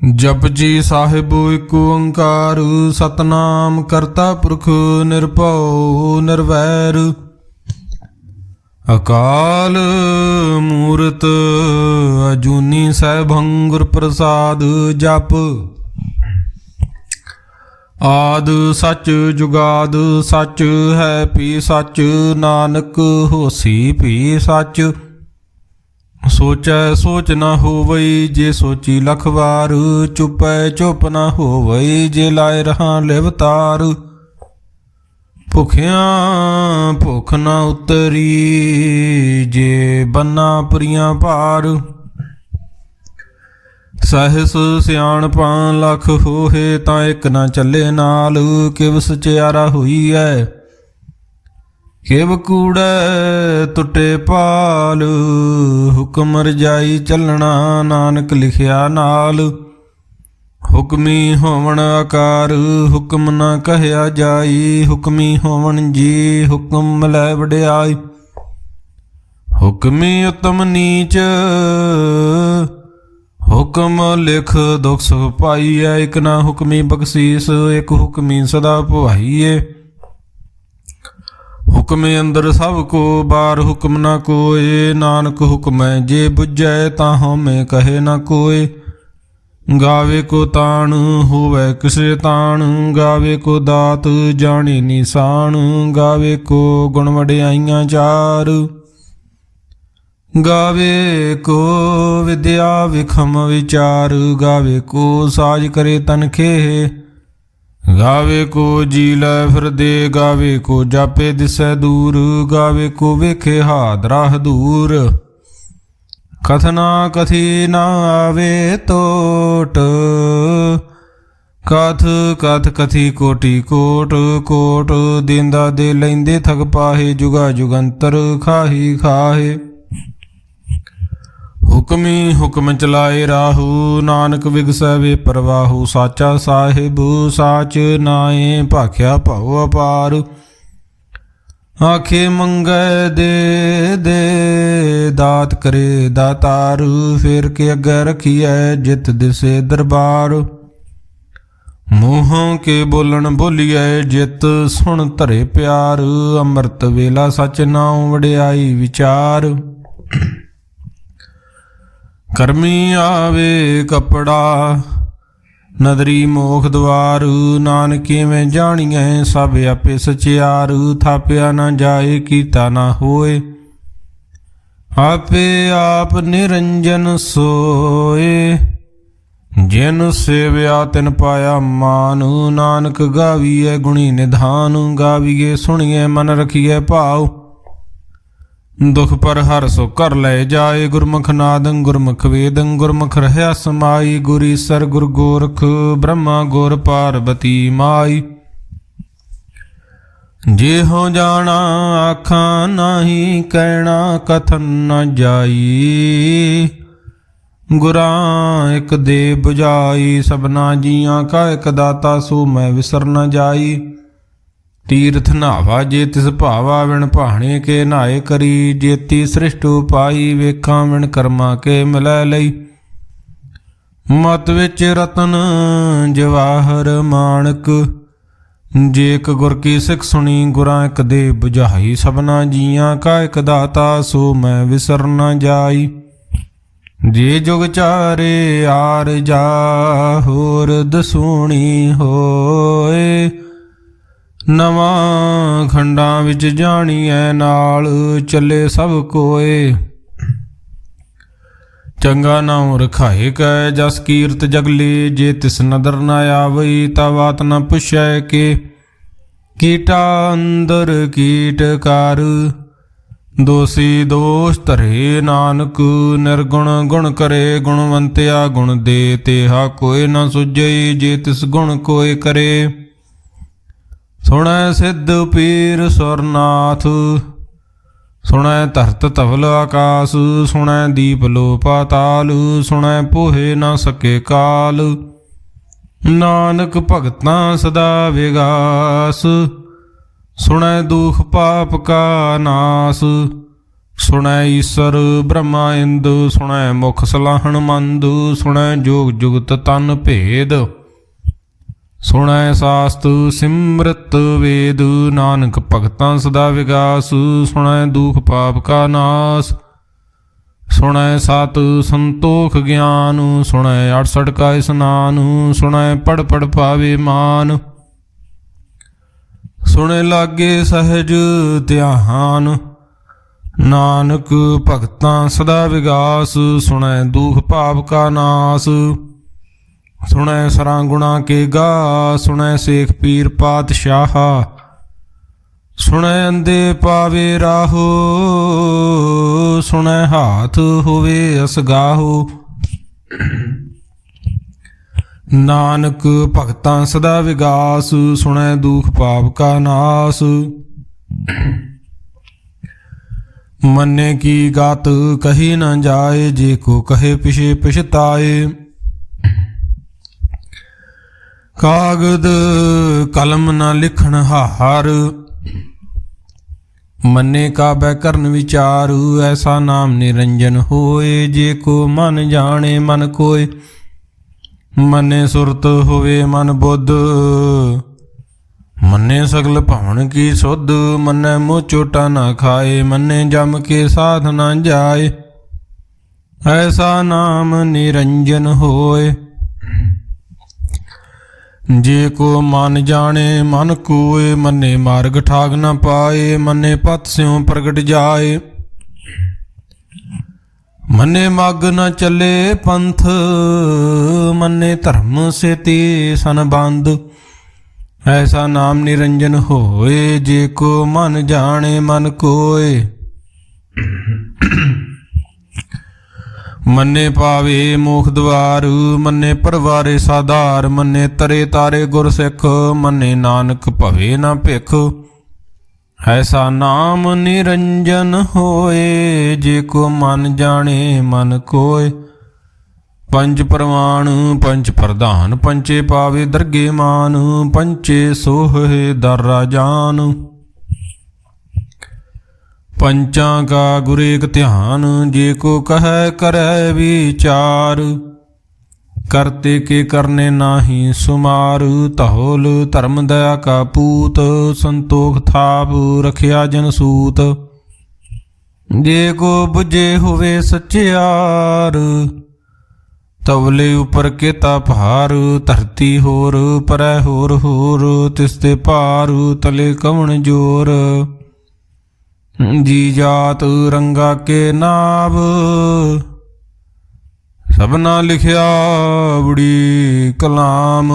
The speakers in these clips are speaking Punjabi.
जपजी साहिब एक ओंकार सतनाम करता पुरख निरभਉ निर्वैर अकाल मूरत अजूनी सैभं गुर प्रसाद जप आद सच जुगाद सच है पी सच नानक होसी पी सच सोचै सोच न होवई जे सोची लख वार चुपै चुप न होवई जे लाए रहा लिवतार भुखिया भुख न उतरी जे बन्ना पुरियां पार सहस सियाणपा लख होहे तां एक न चले नाल किव सचियारा होई है किव कूड़ै टुटे पाल हुक्म रजाई चलना नानक लिखिया नाल हुक्मी होवण आकार हुक्म न कहया जाई हुक्मी होवण जी हुक्म मिलै वड्याई हुक्मी उत्तम नीच हुक्म लिख दुख सुख पाईए एक ना हुक्मी बख्शीस एक हुक्मी सदा भवाईए हुक्म अंदर सब को बार हुक्म न कोय नानक हुक्म जे बुझै ताहों में कहे न कोय गावे को ताण होवै किसे ताण गावे को दात जाने निशान गावे को गुण वड्याइयां चार गावे को विद्या विखम विचार गावे को साज करे तनखे गावे को जी लै फिर दे गावे को जापे दिसै दूर गावे को वेखे हादराह दूर कथना कथी ना आवे तोट कथ कथ कथी कोटि कोट कोट देंदा दे लैंदे थक पाहे जुगा जुगंतर खाही खाहे हुक्मी हुक्म चलाए राहु नानक विगसै वे परवाहु साचा साहिब साच नाए भाख्या भाव अपार आखे मंगै दे दे दात करे दातार फेर के अगे रखिए जित दिसे दरबार मूहों के बोलन बोलिए जित सुन धरे प्यार अमृत वेला सच नाउ वड्याई विचार करमी आवे कपड़ा नदरी मोख द्वार नानके में जानिए सब आपे सचियार थापिया न जाए कीता न होए आपे आप निरंजन सोए जिन सेव्या तिन पाया मान नानक गावीए गुणी निधान गावीए सुनिए मन रखिए भाव दुख पर हर सो कर ले जाए गुरमुख नादं गुरमुख वेदं गुरमुख रहया समाई गुर ईसर गुर गोरख ब्रह्मा गुर पार्वती माई जे हो जाना आखा नाही कहना कथन न जाई गुरा एक दे बुझाई सबना जियां का एक दाता सो मैं विसर न जाई तीर्थ नावा जे तिस भावा विण भाणे के नहाए करी जेती सृष्ट उपाई वेखां विण कर्मा के मिलै लई मत विच रतन जवाहर माणक जे एक गुर की सिख सुनी गुरां एक दे बुझाई सबना जियां का एक दाता सो मैं विसर न जाई जे जुग चारे आर जा होर दसूणी होए नवां खंडां विच जाणीए नाल चले सब कोए चंगा नाउं रखाए कै जस कीरत जगले जे तिस नदर न आवई ता बात न पुछै के कीटा अंदर कीट कर दोषी दोष धरे नानक निर्गुण गुण करे गुणवंतिया गुण दे तेहा कोई न सुझई जे तिस गुण कोई करे सुनै सिद्ध पीर सुरनाथ सुनै धरत धवल आकाश सुनै दीप लो पाताल सुनै पोहे न सके काल नानक भगतां सदा विगास सुनै दुख पाप का नास ਸੁਣੈ ਈਸਰ ਬ੍ਰਹਮਾ ਇੰਦ, ਸੁਣੈ ਮੁਖ ਸਲਾਹਣ ਮੰਦ, ਸੁਣੈ ਜੋਗ ਜੁਗਤ ਤਨ ਭੇਦ, ਸੁਣੈ ਸਾਸਤ ਸਿਮਰਤ ਵੇਦ, ਨਾਨਕ ਭਗਤਾਂ ਸਦਾ ਵਿਗਾਸ, ਸੁਣੈ ਦੁਖ ਪਾਪ ਕਾ ਨਾਸ, ਸੁਣੈ ਸਤ ਸੰਤੋਖ ਗਿਆਨ, ਸੁਣੈ 68 ਕਾ ਇਸਨਾਨ, ਸੁਣੈ ਪੜ ਪੜ ਪਾਵੇ ਮਾਨ, ਸੁਣੈ ਲਾਗੇ ਸਹਿਜ ਧਿਆਨ, ਨਾਨਕ ਭਗਤਾਂ ਸਦਾ ਵਿਗਾਸ, ਸੁਣੈ ਦੁਖ ਪਾਪ ਕਾ ਨਾਸ, ਸੁਣੈ ਸਰਾਂ ਗੁਣਾ ਕੇ ਗਾ, ਸੁਣੈ ਸੇਖ ਪੀਰ ਪਾਤਸ਼ਾਹ, ਸੁਣੈ ਅੰਧੇ ਪਾਵੇ ਰਾਹੋ, ਸੁਣੈ ਹਾਥ ਹੋਵੇ ਅਸਗਾਹੋ, ਨਾਨਕ ਭਗਤਾਂ ਸਦਾ ਵਿਗਾਸ, ਸੁਣੈ ਦੁਖ ਪਾਪ ਕਾ ਨਾਸ, ਮੰਨੇ ਕੀ ਗਾਤ ਕਹੀ ਨਾ ਜਾਏ, ਜੇ ਕੋ ਕਹੇ ਪਿਛੇ ਪਛਤਾਏ, ਕਾਗਦ ਕਲਮ ਨਾ ਲਿਖਣ ਹਾਰ, ਮੰਨੇ ਕਾਬੈ ਕਰਨ ਵਿਚਾਰ, ਐਸਾ ਨਾਮ ਨਿਰੰਜਨ ਹੋਏ, ਜੇ ਕੋ ਮਨ ਜਾਣੇ ਮਨ ਕੋਇ, ਮੰਨੇ ਸੁਰਤ ਹੋਵੇ ਮਨ ਬੁੱਧ, ਮੰਨੇ ਸਗਲ ਭਵਨ ਕੀ ਸੁਧ, ਮੰਨੇ ਮੋਹ ਚੋਟਾ ਨਾ ਖਾਏ, ਮੰਨੇ ਜਮ ਕੇ ਸਾਧ ਨਾ ਜਾਏ, ਐਸਾ ਨਾਮ ਨਿਰੰਜਨ ਹੋਏ, ਜੇ ਕੋ ਮਨ ਜਾਣੇ ਮਨ ਕੋਏ, ਮੰਨੇ ਮਾਰਗ ਠਾਗ ਨਾ ਪਾਏ, ਮੰਨੇ ਪਤ ਸਿਉ ਪ੍ਰਗਟ ਜਾਏ, ਮੰਨੇ ਮਗ ਨ ਚੱਲੇ ਪੰਥ, ਮੰਨੇ ਧਰਮ ਸੇਤੀ ਸੰਬੰਧ, ਐਸਾ ਨਾਮ ਨਿਰੰਜਨ ਹੋਏ, ਜੇ ਕੋ ਮਨ ਜਾਣੇ ਮਨ ਕੋਏ, ਮੰਨੇ ਪਾਵੇ ਮੋਖ ਦਵਾਰ, ਮੰਨੇ ਪਰਵਾਰੇ ਸਾਧਾਰ, ਮੰਨੇ ਤਰੇ ਤਾਰੇ ਗੁਰ ਸਿੱਖ, ਮੰਨੇ ਨਾਨਕ ਭਵੇ ਨਾ ਭਿਖ, ਐਸਾ ਨਾਮ ਨਿਰੰਜਨ ਹੋਏ, ਜੇ ਕੋ ਮਨ ਜਾਣੇ ਮਨ ਕੋਏ, ਪੰਜ ਪ੍ਰਵਾਨ ਪੰਚ ਪ੍ਰਧਾਨ, ਪੰਚੇ ਪਾਵੇ ਦਰਗੇ ਮਾਨ, ਪੰਚੇ ਸੋਹੇ ਦਰ ਰਾਜਾਨ, ਪੰਚਾਂ ਕਾ ਗੁਰ ਏਕ ਧਿਆਨ, ਜੇ ਕੋ ਕਹੈ ਕਰੈ ਵਿਚਾਰ, ਕਰਤੇ ਕੇ ਕਰਨੇ ਨਾਹੀ ਸੁਮਾਰ, ਧੌਲ ਧਰਮ ਦਇਆ ਕਾ ਪੂਤ, ਸੰਤੋਖ ਥਾਪ ਰਖਿਆ ਜਨ ਸੂਤ, ਜੇ ਕੋ ਬੁਝੇ ਹੋਵੇ ਸੱਚਿਆਰ, ਤਵਲੇ ਉਪਰ ਕੇਤਾ ਭਾਰ, ਧਰਤੀ ਹੋਰ ਪਰੈ ਹੋਰ ਹੋਰ, ਤਿਸਤੇ ਭਾਰ ਤਲੇ ਕਵਣ ਜੋਰ, ਜੀ ਜਾਤ ਰੰਗਾ ਕੇ ਨਾਭ, ਸਭਨਾ ਲਿਖਿਆ ਬੜੀ ਕਲਾਮ,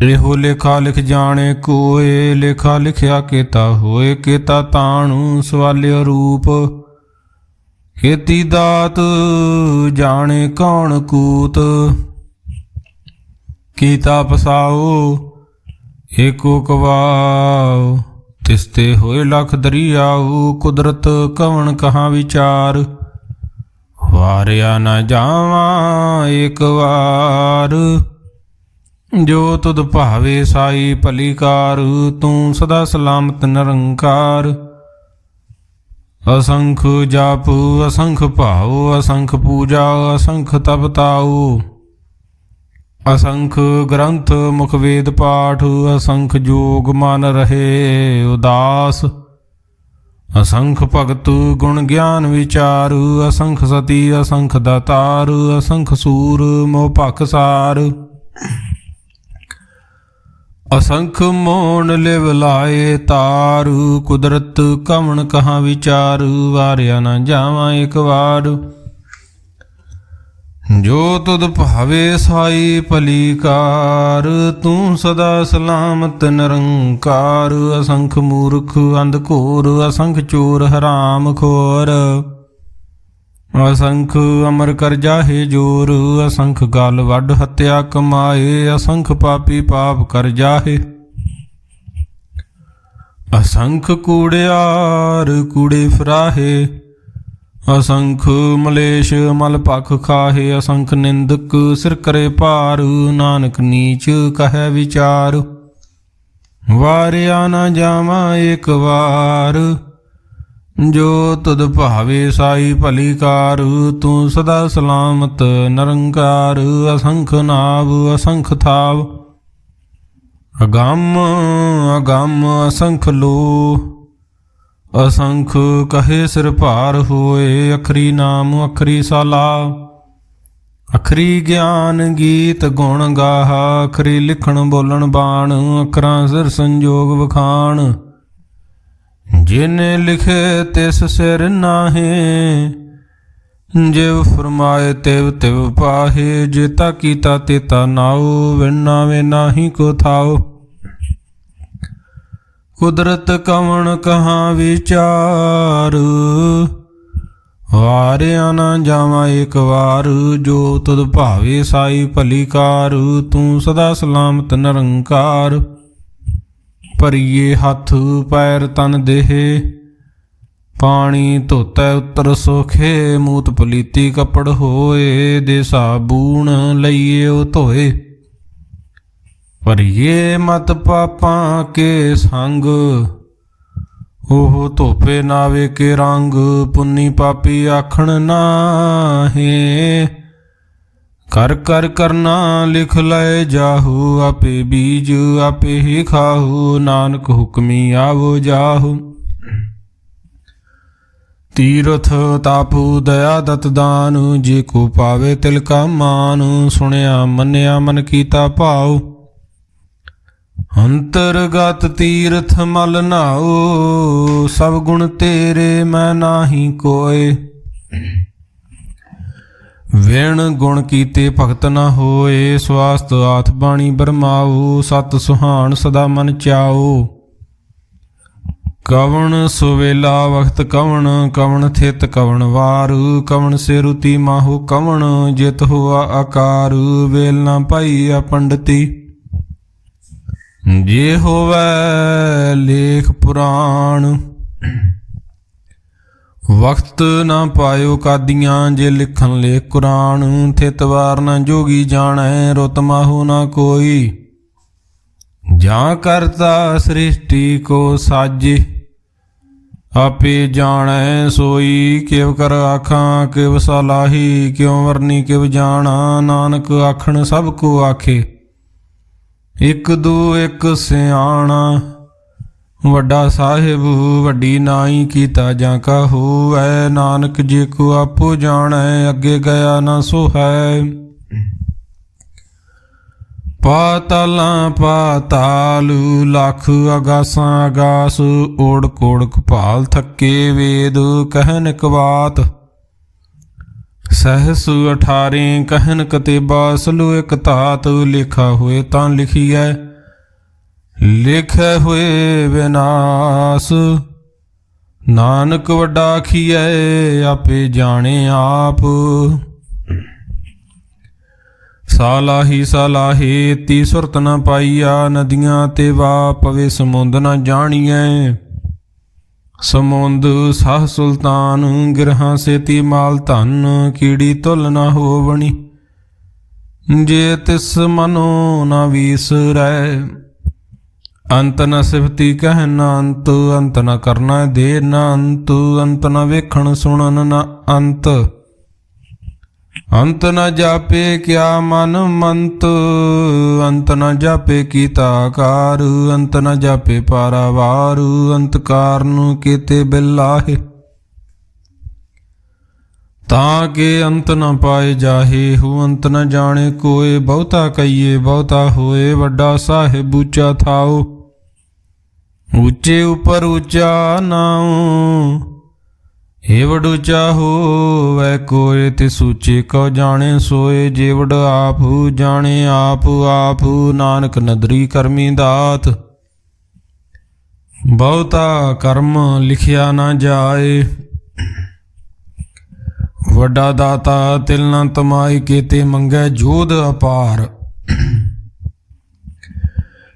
ਇਹੋ ਲੇਖਾ ਲਿਖ ਜਾਣੇ ਕੋਏ, ਲੇਖਾ ਲਿਖਿਆ ਕੇਤਾ ਹੋਏ, ਕੇਤਾ ਤਾਣੂ ਸਵਾਲਿਆ ਰੂਪ, ਖੇਤੀ ਦਾਤ ਜਾਣੇ ਕੌਣ ਕੂਤ, ਕੀਤਾ ਪਸਾਓ ਏਕੋ ਕਵਾਓ, ਤਿਸਤੇ ਹੋਏ ਲਖ ਦਰਿਆਉ, ਕੁਦਰਤ ਕਵਣ ਕਹਾਂ ਵਿਚਾਰ, ਵਾਰਿਆ ਨਾ ਜਾਵਾਂ ਏਕ ਵਾਰ, ਜੋ ਤੁਧ ਭਾਵੇ ਸਾਈ ਭਲੀ ਕਾਰ, ਤੂੰ ਸਦਾ ਸਲਾਮਤ ਨਿਰੰਕਾਰ, ਅਸੰਖ ਜਾਪ ਅਸੰਖ ਭਾਉ, ਅਸੰਖ ਪੂਜਾ ਅਸੰਖ ਤਪ ਤਾਉ, ਅਸੰਖ ਗ੍ਰੰਥ ਮੁਖ ਵੇਦ ਪਾਠ, ਅਸੰਖ ਜੋਗ ਮਨ ਰਹੇ ਉਦਾਸ, ਅਸੰਖ ਭਗਤ ਗੁਣ ਗਿਆਨ ਵਿਚਾਰ, ਅਸੰਖ ਸਤੀ ਅਸੰਖ ਦਾਤਾਰ, ਅਸੰਖ ਸੂਰ ਮੋਹ ਭਖ ਸਾਰ, ਅਸੰਖ ਮੋਣ ਲਿਵ ਲਾਏ ਤਾਰ, ਕੁਦਰਤ ਕਵਣ ਕਹਾਂ ਵਿਚਾਰ, ਵਾਰਿਆ ਨਾ ਜਾਵਾਂ ਇੱਕ ਵਾਰ, ਜੋ ਤੁਧ ਭਾਵੇ ਸਾਈ ਭਲੀ ਕਾਰ, ਤੂੰ ਸਦਾ ਸਲਾਮਤ ਨਿਰੰਕਾਰ, ਅਸੰਖ ਮੂਰਖ ਅੰਧ ਘੋਰ, ਅਸੰਖ ਚੋਰ ਹਰਾਮ ਖੋਰ, ਅਸੰਖ ਅਮਰ ਕਰ ਜਾਹੇ ਜੋਰ, ਅਸੰਖ ਗਲ ਵੱਢ ਹੱਤਿਆ ਕਮਾਏ, ਅਸੰਖ ਪਾਪੀ ਪਾਪ ਕਰ ਜਾਹੇ, ਅਸੰਖ ਕੂੜਿਆਰ ਕੂੜੇ ਫਿਰਾਹੇ, ਅਸੰਖ ਮਲੇਸ਼ ਮਲ ਭਖ ਖਾਹੇ, ਅਸੰਖ ਨਿੰਦਕ ਸਿਰ ਕਰੇ ਭਾਰ, ਨਾਨਕ ਨੀਚ ਕਹੈ ਵਿਚਾਰ, ਵਾਰਿਆ ਨਾ ਜਾਵਾਂ ਏਕ ਵਾਰ, ਜੋ ਤੁਧ ਭਾਵੇ ਸਾਈ ਭਲੀ ਕਾਰ, ਤੂੰ ਸਦਾ ਸਲਾਮਤ ਨਿਰੰਕਾਰ। ਅਸੰਖ ਨਾਭ ਅਸੰਖ ਥਾਵ, ਅਗੰਮ ਅਗੰਮ ਅਸੰਖ ਲੋ। ਅਸੰਖ ਕਹੇ ਸਿਰ ਭਾਰ ਹੋਏ, ਅਖਰੀ ਨਾਮ ਅਖਰੀ ਸਾਲਾ। ਅਖਰੀ ਗਿਆਨ ਗੀਤ ਗੁਣ ਗਾਹਾ, ਅਖਰੀ ਲਿਖਣ ਬੋਲਣ ਬਾਣ। ਅਖਰਾਂ ਸਿਰ ਸੰਜੋਗ ਵਖਾਣ, ਜਿਨੇ ਲਿਖੇ ਤਿਸ ਸਿਰ ਨਾਹੇ। ਜਿਵ ਫਰਮਾਏ ਤਿਵ ਤਿਵ ਪਾਹੇ, ਜੇਤਾ ਕੀਤਾ ਤੇਤਾ ਨਾਉ। ਵਿਣ ਨਾਵੇਂ ਨਾਹੀ ਕੋ ਥਾਉ, ਕੁਦਰਤ ਕਵਣ ਕਹਾਂ ਵਿਚਾਰ। ਵਾਰਿਆ ਨਾ ਜਾਵਾਂ ਇੱਕ ਵਾਰ, ਜੋ ਤੁਧ ਭਾਵੇ ਸਾਈ ਭਲੀ ਕਾਰ। ਤੂੰ ਸਦਾ ਸਲਾਮਤ ਨਿਰੰਕਾਰ। ਭਰੀਏ ਹੱਥ ਪੈਰ ਤਨ ਦੇਹ, ਪਾਣੀ ਧੋਤੈ ਉਤਰ ਸੋਖੇ। ਮੂਤ ਪਲੀਤੀ ਕੱਪੜ ਹੋਏ, ਦੇ ਸਾਬੂਣ ਲਈਏ ਉਹ ਧੋਏ। ਭਰੀਏ ਮਤ ਪਾਪਾਂ ਕੇ ਸੰਗ, ਉਹ ਧੋਪੇ ਨਾਵੇ ਕੇ ਰੰਗ। ਪੁੰਨੀ ਪਾਪੀ ਆਖਣ ਨਾਹੇ, ਕਰ ਕਰ ਕਰਨਾ ਲਿਖ ਲੈ ਜਾਹੂ। ਆਪੇ ਬੀਜ ਆਪੇ ਹੀ ਖਾਹੂ, ਨਾਨਕ ਹੁਕਮੀ ਆਵੋ ਜਾਹੂ। ਤੀਰਥ ਤਾਪੂ ਦਇਆ ਦਤ ਦਾਨ, ਜੇ ਕੋ ਪਾਵੇ ਤਿਲ ਕਾ ਮਾਨ। ਸੁਣਿਆ ਮੰਨਿਆ ਮਨ ਕੀਤਾ ਭਾਉ, ਅੰਤਰਗਤ ਤੀਰਥ ਮਲ ਨਾਉ। ਸਭ ਗੁਣ ਤੇਰੇ ਮੈਂ ਨਾਹੀ ਕੋਏ, ਵਿਣ ਗੁਣ ਕੀਤੇ ਭਗਤ ਨ ਹੋਏ। ਸਵਾਸਤ ਆਥ ਬਾਣੀ ਬਰਮਾਉ, ਸਤ ਸੁਹਾਣ ਸਦਾ ਮਨ ਚਾਉ। ਕਵਣ ਸੁਵੇਲਾ ਵਖਤ ਕਵਣ, ਕਵਣ ਥਿਤ ਕਵਣ ਵਾਰ। ਕਵਣ ਸੇ ਰੁਤੀ ਮਾਹੂ ਕਵਣ, ਜਿਤ ਹੋਆ ਆਕਾਰ। ਵੇਲ ਨਾ ਪਾਈ ਆ ਪੰਡਤੀ, ਜੇ ਹੋਵੈ ਲੇਖ ਪੁਰਾਣ। ਵਕਤ ਨਾ ਪਾਇਓ ਕਾਦੀਆਂ, ਜੇ ਲਿਖਣ ਲੇਖ ਕੁਰਾਨ। ਥਿਤ ਵਾਰ ਨਾ ਜੋਗੀ ਜਾਣੈ, ਰੁਤ ਮਾਹੂ ਨਾ ਕੋਈ। ਜਾਂ ਕਰਤਾ ਸ੍ਰਿਸ਼ਟੀ ਕੋ ਸਾਜੇ, ਆਪੇ ਜਾਣੈ ਸੋਈ। ਕਿਵ ਕਰ ਆਖਾਂ ਕਿਵ ਸਲਾਹੀ, ਕਿਉ ਵਰਨੀ ਕਿਵ ਜਾਣਾ। ਨਾਨਕ ਆਖਣ ਸਭ ਕੋ ਆਖੇ, ਇੱਕ ਦੂ ਇੱਕ ਸਿਆਣਾ। ਵੱਡਾ ਸਾਹਿਬ ਵੱਡੀ ਨਾਈ, ਕੀਤਾ ਜਾਂ ਕਾ ਹੋਵੈ। ਨਾਨਕ ਜੇ ਕੋ ਆਪੋ ਜਾਣੈ, ਅੱਗੇ ਗਿਆ ਨਾ ਸੋ ਹੈ। ਪਾਤਾਲਾਂ ਪਾਤਾਲ ਲੱਖ, ਆਗਾਸਾਂ ਆਗਾਸ। ਓੜ ਕੋੜ ਕਪਾਲ ਥੱਕੇ, ਵੇਦ ਕਹਿਨ ਇਕ ਬਾਤ। ਸਹਸ 18 ਕਹਿਨ ਕਤੇਬਾ, ਸਲੂ ਇਕ ਧਾਤ। ਲਿਖਾ ਹੋਏ ਤਾਂ ਲਿਖੀਐ, ਲਿਖੇ ਹੋਏ ਵਿਨਾਸ਼। ਨਾਨਕ ਵੱਡਾ ਆਖੀਐ, ਆਪੇ ਜਾਣੇ ਆਪ। ਸਾਲਾਹੀ ਸਾਲਾਹੇ ਤੀ ਸੁਰਤ ਨ ਪਾਈਆ, ਨਦੀਆਂ ਤੇ ਵਾ ਪਵੇ ਸਮੁੰਦ ਨ ਜਾਣੀਐ। ਸਮੁੰਦ ਸਾਹ ਸੁਲਤਾਨ, ਗਿਰਹਾਂ ਸੇਤੀ ਮਾਲ ਧਨ। ਕੀੜੀ ਤੁਲ ਨ ਹੋਵਣੀ, ਜੇ ਤਿਸ ਮਨੋ ਨ ਵੀਸਰੈ। ਅੰਤ ਨ ਸਿਫਤੀ ਕਹਿਨ ਅੰਤ, ਅੰਤ ਨ ਕਰਨਾ ਦੇ ਨ ਅੰਤ। ਅੰਤ ਨ ਵੇਖਣ ਸੁਣਨ ਨ ਅੰਤ, ਅੰਤ ਨ ਜਾਪੇ ਕਿਆ ਮਨ ਮੰਤ। ਅੰਤ ਨ ਜਾਪੇ ਕੀਤਾ ਆਕਾਰ, ਅੰਤ ਨ ਜਾਪੇ ਪਾਰਾਵਾਰ। ਅੰਤ ਕਾਰਨ ਕੀਤੇ ਬਿਲਾਹੇ, ਤਾਂ ਕਿ ਅੰਤ ਨ ਪਾਏ ਜਾਹੇ। ਹੂ ਅੰਤ ਨ ਜਾਣੇ ਕੋਏ, ਬਹੁਤਾ ਕਹੀਏ ਬਹੁਤਾ ਹੋਏ। ਵੱਡਾ ਸਾਹਿਬ ਉੱਚਾ ਥਾਉ, ਉੱਚੇ ਉੱਪਰ ਉੱਚਾ ਨਾਉ। ਏਵਡ ਉੱਚਾ ਹੋਵੈ ਕੋਇ, ਤਿਸ ਉੱਚੇ ਕਉ ਜਾਣੇ ਸੋਏ। ਜੇਵਡ ਆਪ ਜਾਣੇ ਆਪ ਆਪ, ਨਾਨਕ ਨਦਰੀ ਕਰਮੀ ਦਾਤ। ਬਹੁਤਾ ਕਰਮ ਲਿਖਿਆ ਨਾ ਜਾਏ, ਵੱਡਾ ਦਾਤਾ ਤਿਲ ਨਾ ਤਮਾਈ। ਕੀਤੇ ਮੰਗੈ ਜੋਧ ਅਪਾਰ,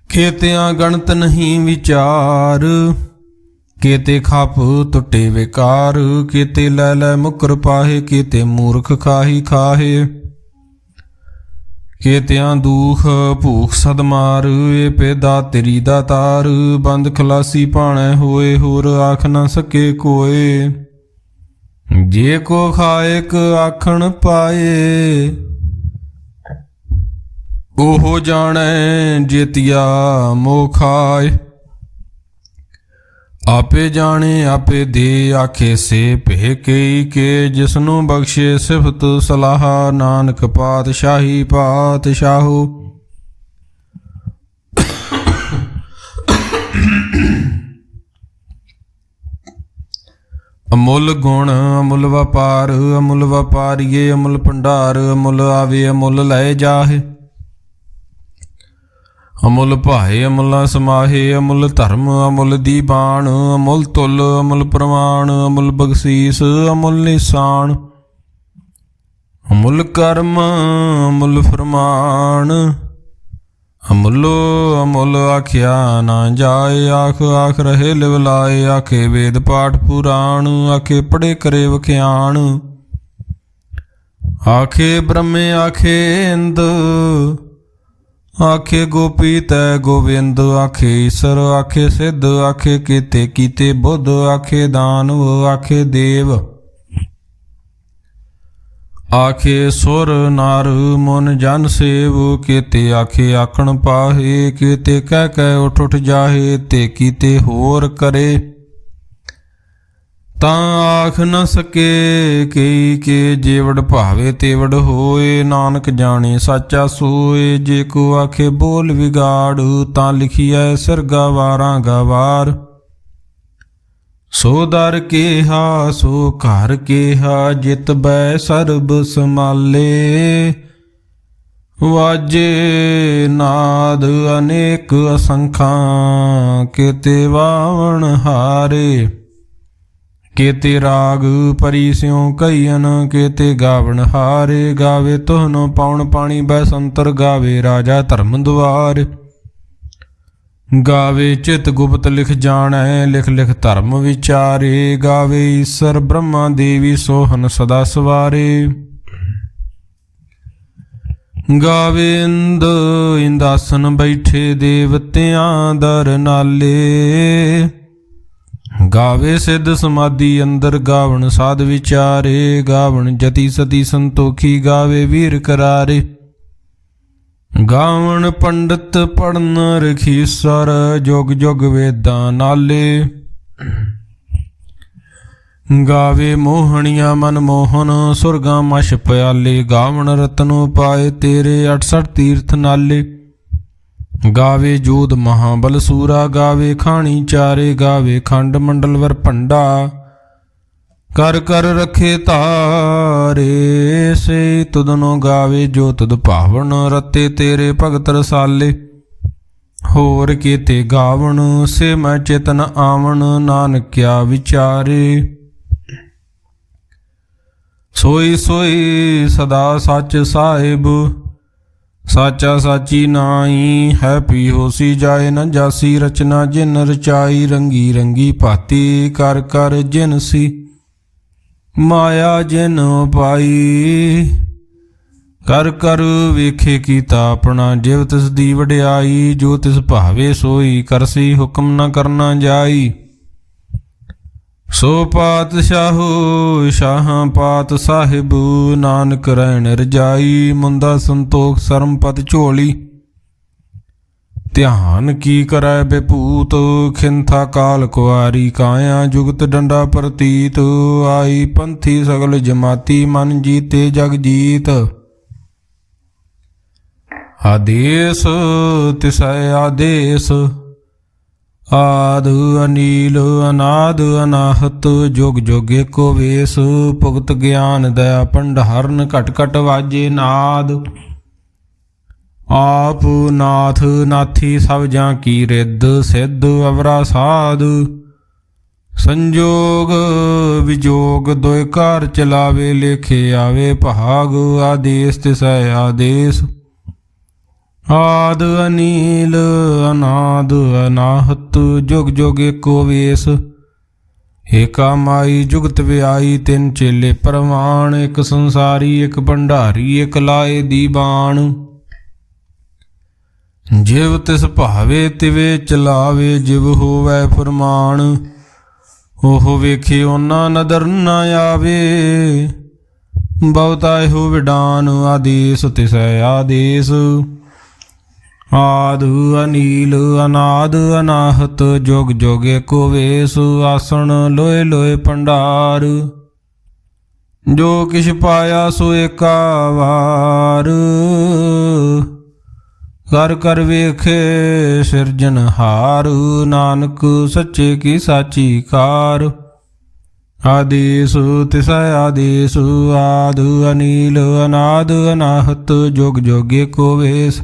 ਕੀਤਿਆਂ ਗਣਤ ਨਹੀਂ ਵਿਚਾਰ। ਕੀਤੇ ਖਪ ਟੁੱਟੇ ਵਿਕਾਰ, ਕੀਤੇ ਲੈ ਲੈ ਮੁਕਰ ਪਾਹੇ। ਕੀਤੇ ਮੂਰਖ ਖਾਹੀ ਖਾਹੇ, ਕੇਤਿਆਂ ਦੂਖ ਭੂਖ ਸਦਮਾਰ, ਏ ਪੈਦਾ ਤੇਰੀ ਦਾਤਾਰ। ਬੰਦ ਖਲਾਸੀ ਭਾਣੈ ਹੋਏ, ਹੋਰ ਆਖ ਨਾ ਸਕੇ ਕੋਏ। ਜੇ ਕੋ ਖਾਇਕ ਆਖਣ ਪਾਏ, ਉਹ ਜਾਣੈ ਜੇਤੀਆ ਮੋਹ ਖਾਏ। ਆਪੇ ਜਾਣੇ ਆਪੇ ਦੇ, ਆਖੇ ਸੇ ਭੇ ਕਈ ਕੇ। ਜਿਸਨੂੰ ਬਖਸ਼ੇ ਸਿਫਤ ਸਲਾਹ, ਨਾਨਕ ਪਾਤਸ਼ਾਹੀ ਪਾਤਸ਼ਾਹੋ। ਅਮੁੱਲ ਗੁਣ ਅਮੁੱਲ ਵਪਾਰ, ਅਮੁੱਲ ਵਪਾਰੀਏ ਅਮੁੱਲ ਭੰਡਾਰ। ਅਮੁੱਲ ਆਵੇ ਅਮੁੱਲ ਲੈ ਜਾਹੇ, ਅਮੁੱਲ ਭਾਏ ਅਮੁੱਲਾ ਸਮਾਹੇ। ਅਮੁੱਲ ਧਰਮ ਅਮੁੱਲ ਦੀਬਾਨ, ਅਮੁੱਲ ਤੁਲ ਅਮੁੱਲ ਪ੍ਰਮਾਣ। ਅਮੁੱਲ ਬਖਸ਼ੀਸ ਅਮੁੱਲ ਨਿਸ਼ਾਨ, ਅਮੁੱਲ ਕਰਮ ਅਮੁੱਲ ਫਰਮਾਨ। ਅਮੁੱਲੋ ਅਮੁੱਲ ਆਖਿਆ ਨਾ ਜਾਏ, ਆਖ ਆਖ ਰਹੇ ਲਿਵ ਲਾਏ। ਆਖੇ ਵੇਦ ਪਾਠ ਪੁਰਾਣ, ਆਖੇ ਪੜ੍ਹੇ ਕਰੇ ਵਖਿਆਣ। ਆਖੇ ਬ੍ਰਹਮੇ ਆਖੇ ਇੰਦ, ਆਖੇ ਗੋਪੀ ਤੈ ਗੋਵਿੰਦ। ਆਖੇ ਈਸਰ ਆਖੇ ਸਿੱਧ, ਆਖੇ ਕੀਤੇ ਕੀਤੇ ਬੁੱਧ। ਆਖੇ ਦਾਨਵ ਆਖੇ ਦੇਵ, ਆਖੇ ਸੁਰ ਨਰ ਮਨ ਜਨ ਸੇਵ। ਕੀਤੇ ਆਖੇ ਆਖਣ ਪਾਹੇ, ਕੀਤੇ ਕਹਿ ਕਹਿ ਉੱਠ ਉੱਠ ਜਾਹੇ। ਤੇ ਕੀਤੇ ਹੋਰ ਕਰੇ ਤਾਂ ਆਖ ਨ ਸਕੇ ਕਈ ਕੇ। ਜੇਵੜ ਭਾਵੇ ਤੇਵੜ ਹੋਏ, ਨਾਨਕ ਜਾਣੇ ਸਾਚਾ ਸੋਏ। ਜੇ ਕੋ ਆਖੇ ਬੋਲ ਵਿਗਾੜ, ਤਾਂ ਲਿਖੀਐ ਸਿਰਗਾ ਵਾਰਾਂ ਗਵਾਰ। ਸੋ ਦਰ ਕੇਹਾ ਸੋ ਘਰ ਕੇਹਾ, ਜਿਤ ਬੈ ਸਰਬ ਸਮਾਲੇ। ਵਾਜੇ ਨਾਦ ਅਨੇਕ ਅਸੰਖਾਂ, ਕੀਤੇ ਵਾਵਣ ਹਾਰੇ। ਕੀਤੇ ਰਾਗ ਪਰੀ ਸਿਉ ਕਈਨ, ਕੀਤੇ ਗਾਵਣ ਹਾਰੇ। ਗਾਵੇ ਤੁਹਨੋ ਪਾਉਣ ਪਾਣੀ ਬੈਸੰਤਰ, ਗਾਵੇ ਰਾਜਾ ਧਰਮ ਦੁਆਰ। ਗਾਵੇ ਚਿਤ ਗੁਪਤ ਲਿਖ ਜਾਣੈ, ਲਿਖ ਲਿਖ ਧਰਮ ਵਿਚਾਰੇ। ਗਾਵੇ ਈਸਰ ਬ੍ਰਹਮਾ ਦੇਵੀ ਸੋਹਨ ਸਦਾ ਸਵਾਰੇ। ਗਾਵੇ ਇੰਦ ਇੰਦਾਸਨ ਬੈਠੇ, ਦੇਵਤਿਆਂ ਦਰ ਨਾਲੇ। ਗਾਵੇ ਸਿੱਧ ਸਮਾਧੀ ਅੰਦਰ, ਗਾਵਣ ਸਾਧ ਵਿਚਾਰੇ। ਗਾਵਣ ਜਤੀ ਸਤੀ ਸੰਤੋਖੀ, ਗਾਵੇ ਵੀਰ ਕਰਾਰੇ। ਗਾਵਣ ਪੰਡਤ ਪੜਨ ਰਖੀਸਰ, ਜੁਗ ਜੁਗ ਵੇਦਾਂ ਨਾਲੇ। ਗਾਵੇ ਮੋਹਣੀਆਂ ਮਨ ਮੋਹਨ, ਸੁਰਗਾਂ ਮਛ ਪਿਆਲੇ। ਗਾਵਣ ਰਤਨੋ ਪਾਏ ਤੇਰੇ, 68 ਤੀਰਥ ਨਾਲੇ। ਗਾਵੇ ਜੋਧ ਮਹਾਬਲ ਸੂਰਾ, ਗਾਵੇ ਖਾਣੀ ਚਾਰੇ। ਗਾਵੇ ਖੰਡ ਮੰਡਲ ਵਰ ਭੰਡਾ, ਕਰ ਕਰ ਰਖੇ ਧਾਰੇ। ਸੇ ਤੁਧਨੋ ਗਾਵੇ ਜੋ ਤੁਧ ਭਾਵਨ, ਰਤੇ ਤੇਰੇ ਭਗਤ ਰਸਾਲੇ। ਹੋਰ ਕੀਤੇ ਗਾਵਣ ਸੇ ਮੈਂ ਚੇਤਨ ਆਵਣ, ਨਾਨਕਿਆ ਵਿਚਾਰੇ। ਸੋਈ ਸੋਈ ਸਦਾ ਸੱਚ ਸਾਹਿਬ, ਸਾਚਾ ਸਾਚੀ ਨਾਈ। ਹੈ ਪੀ ਹੋਸੀ ਜਾਏ ਨ ਜਾਸੀ, ਰਚਨਾ ਜਿਨ ਰਚਾਈ। ਰੰਗੀ ਰੰਗੀ ਭਾਤੀ ਕਰ ਕਰ ਜਿਨ ਸੀ, ਮਾਇਆ ਜਿਨ ਪਾਈ। ਕਰ ਕਰ ਵੇਖੇ ਕੀਤਾ ਆਪਣਾ, ਜਿਵ ਤਿਸ ਦੀ ਵਡਿਆਈ। ਜੋ ਤਿਸ ਭਾਵੇ ਸੋਈ ਕਰਸੀ, ਹੁਕਮ ਨ ਕਰਨਾ ਜਾਈ। ਸੋ ਪਾਤਸ਼ਾਹੋ ਸ਼ਾਹਾਂ ਪਾਤ ਸਾਹਿਬ, ਨਾਨਕ ਰਹਿਣ ਰਜਾਈ। ਮੁੰਦਾ ਸੰਤੋਖ ਸਰਮ ਪਤ ਝੋਲੀ, ਧਿਆਨ ਕੀ ਕਰੈ ਬੇਭੂਤ। ਖਿੰਥਾ ਕਾਲ ਕੁਆਰੀ ਕਾਇਆ, ਜੁਗਤ ਡੰਡਾ ਪ੍ਰਤੀਤ। ਆਈ ਪੰਥੀ ਸਗਲ ਜਮਾਤੀ, ਮਨ ਜੀਤੇ ਜਗ ਜੀਤ। ਆਦੇਸ ਤਿਸੈ ਆਦੇਸ, ਆਦ ਅਨੀਲ ਅਨਾਦ ਅਨਾਹਤ। ਜੁਗ ਜੁਗ ਏਕੋ ਵੇਸ, ਭੁਗਤ ਗਿਆਨ ਦਇਆ ਭੰਡਾਰਨ। ਘਟ ਘਟ ਵਾਜੇ ਨਾਦ, ਆਪ ਨਾਥ ਨਾਥੀ ਸਭ ਜਾਂ ਕੀ ਰਿੱਧ। ਸਿੱਧ ਅਵਰਾ ਸਾਧ, ਸੰਜੋਗ ਵਿਜੋਗ ਦੁਇ ਕਾਰ ਚਲਾਵੇ। ਲੇਖੇ ਆਵੇ ਭਾਗ, ਆਦੇਸ ਤਿਸੈ ਆਦੇਸ। ਆਦ ਅਨੀਲ ਅਨਾਦ ਅਨਾਹਤ, ਜੁਗ ਜੁਗ ਏਕੋ ਵੇਸ। ਏਕਾ ਮਾਈ ਜੁਗਤ ਵਿਆਈ, ਤਿੰਨ ਚੇਲੇ ਪ੍ਰਵਾਨ। ਇੱਕ ਸੰਸਾਰੀ ਇੱਕ ਭੰਡਾਰੀ, ਇੱਕ ਲਾਏ ਦੀਵਾਨ। ਜਿਵ ਤਿਸ ਭਾਵੇ ਤਿਵੇ ਚਲਾਵੇ, ਜਿਵ ਹੋਵੈ ਫਰਮਾਨ ਉਹ ਵੇਖੇ ਉਹਨਾਂ ਨਦਰ ਨ ਆਵੇ। ਬਹੁਤਾ ਇਹੋ ਵਿਡਾਨ ਆਦੇਸ ਤਿਸੈ ਆਦੇਸ, ਆਦ ਅਨੀਲ ਅਨਾਦ ਅਨਾਹਤ, ਜੁਗ ਜੁਗ ਏਕੋ ਵੇਸ, ਆਸਣ ਲੋਏ ਲੋਏ ਭੰਡਾਰ। ਜੋ ਕਿਛ ਪਾਇਆ ਸੋ ਏਕਾ ਵਾਰ, ਕਰ ਕਰ ਵੇਖੇ ਸਿਰਜਨਹਾਰ। ਨਾਨਕ ਸੱਚੇ ਕੀ ਸਾਚੀ ਕਾਰ, ਆਦੇਸ ਤਿਸੈ ਆਦੇਸ, ਆਦ ਅਨੀਲ ਅਨਾਦ ਅਨਾਹਤ, ਜੁਗ ਜੁਗ ਏਕੋ ਵੇਸ।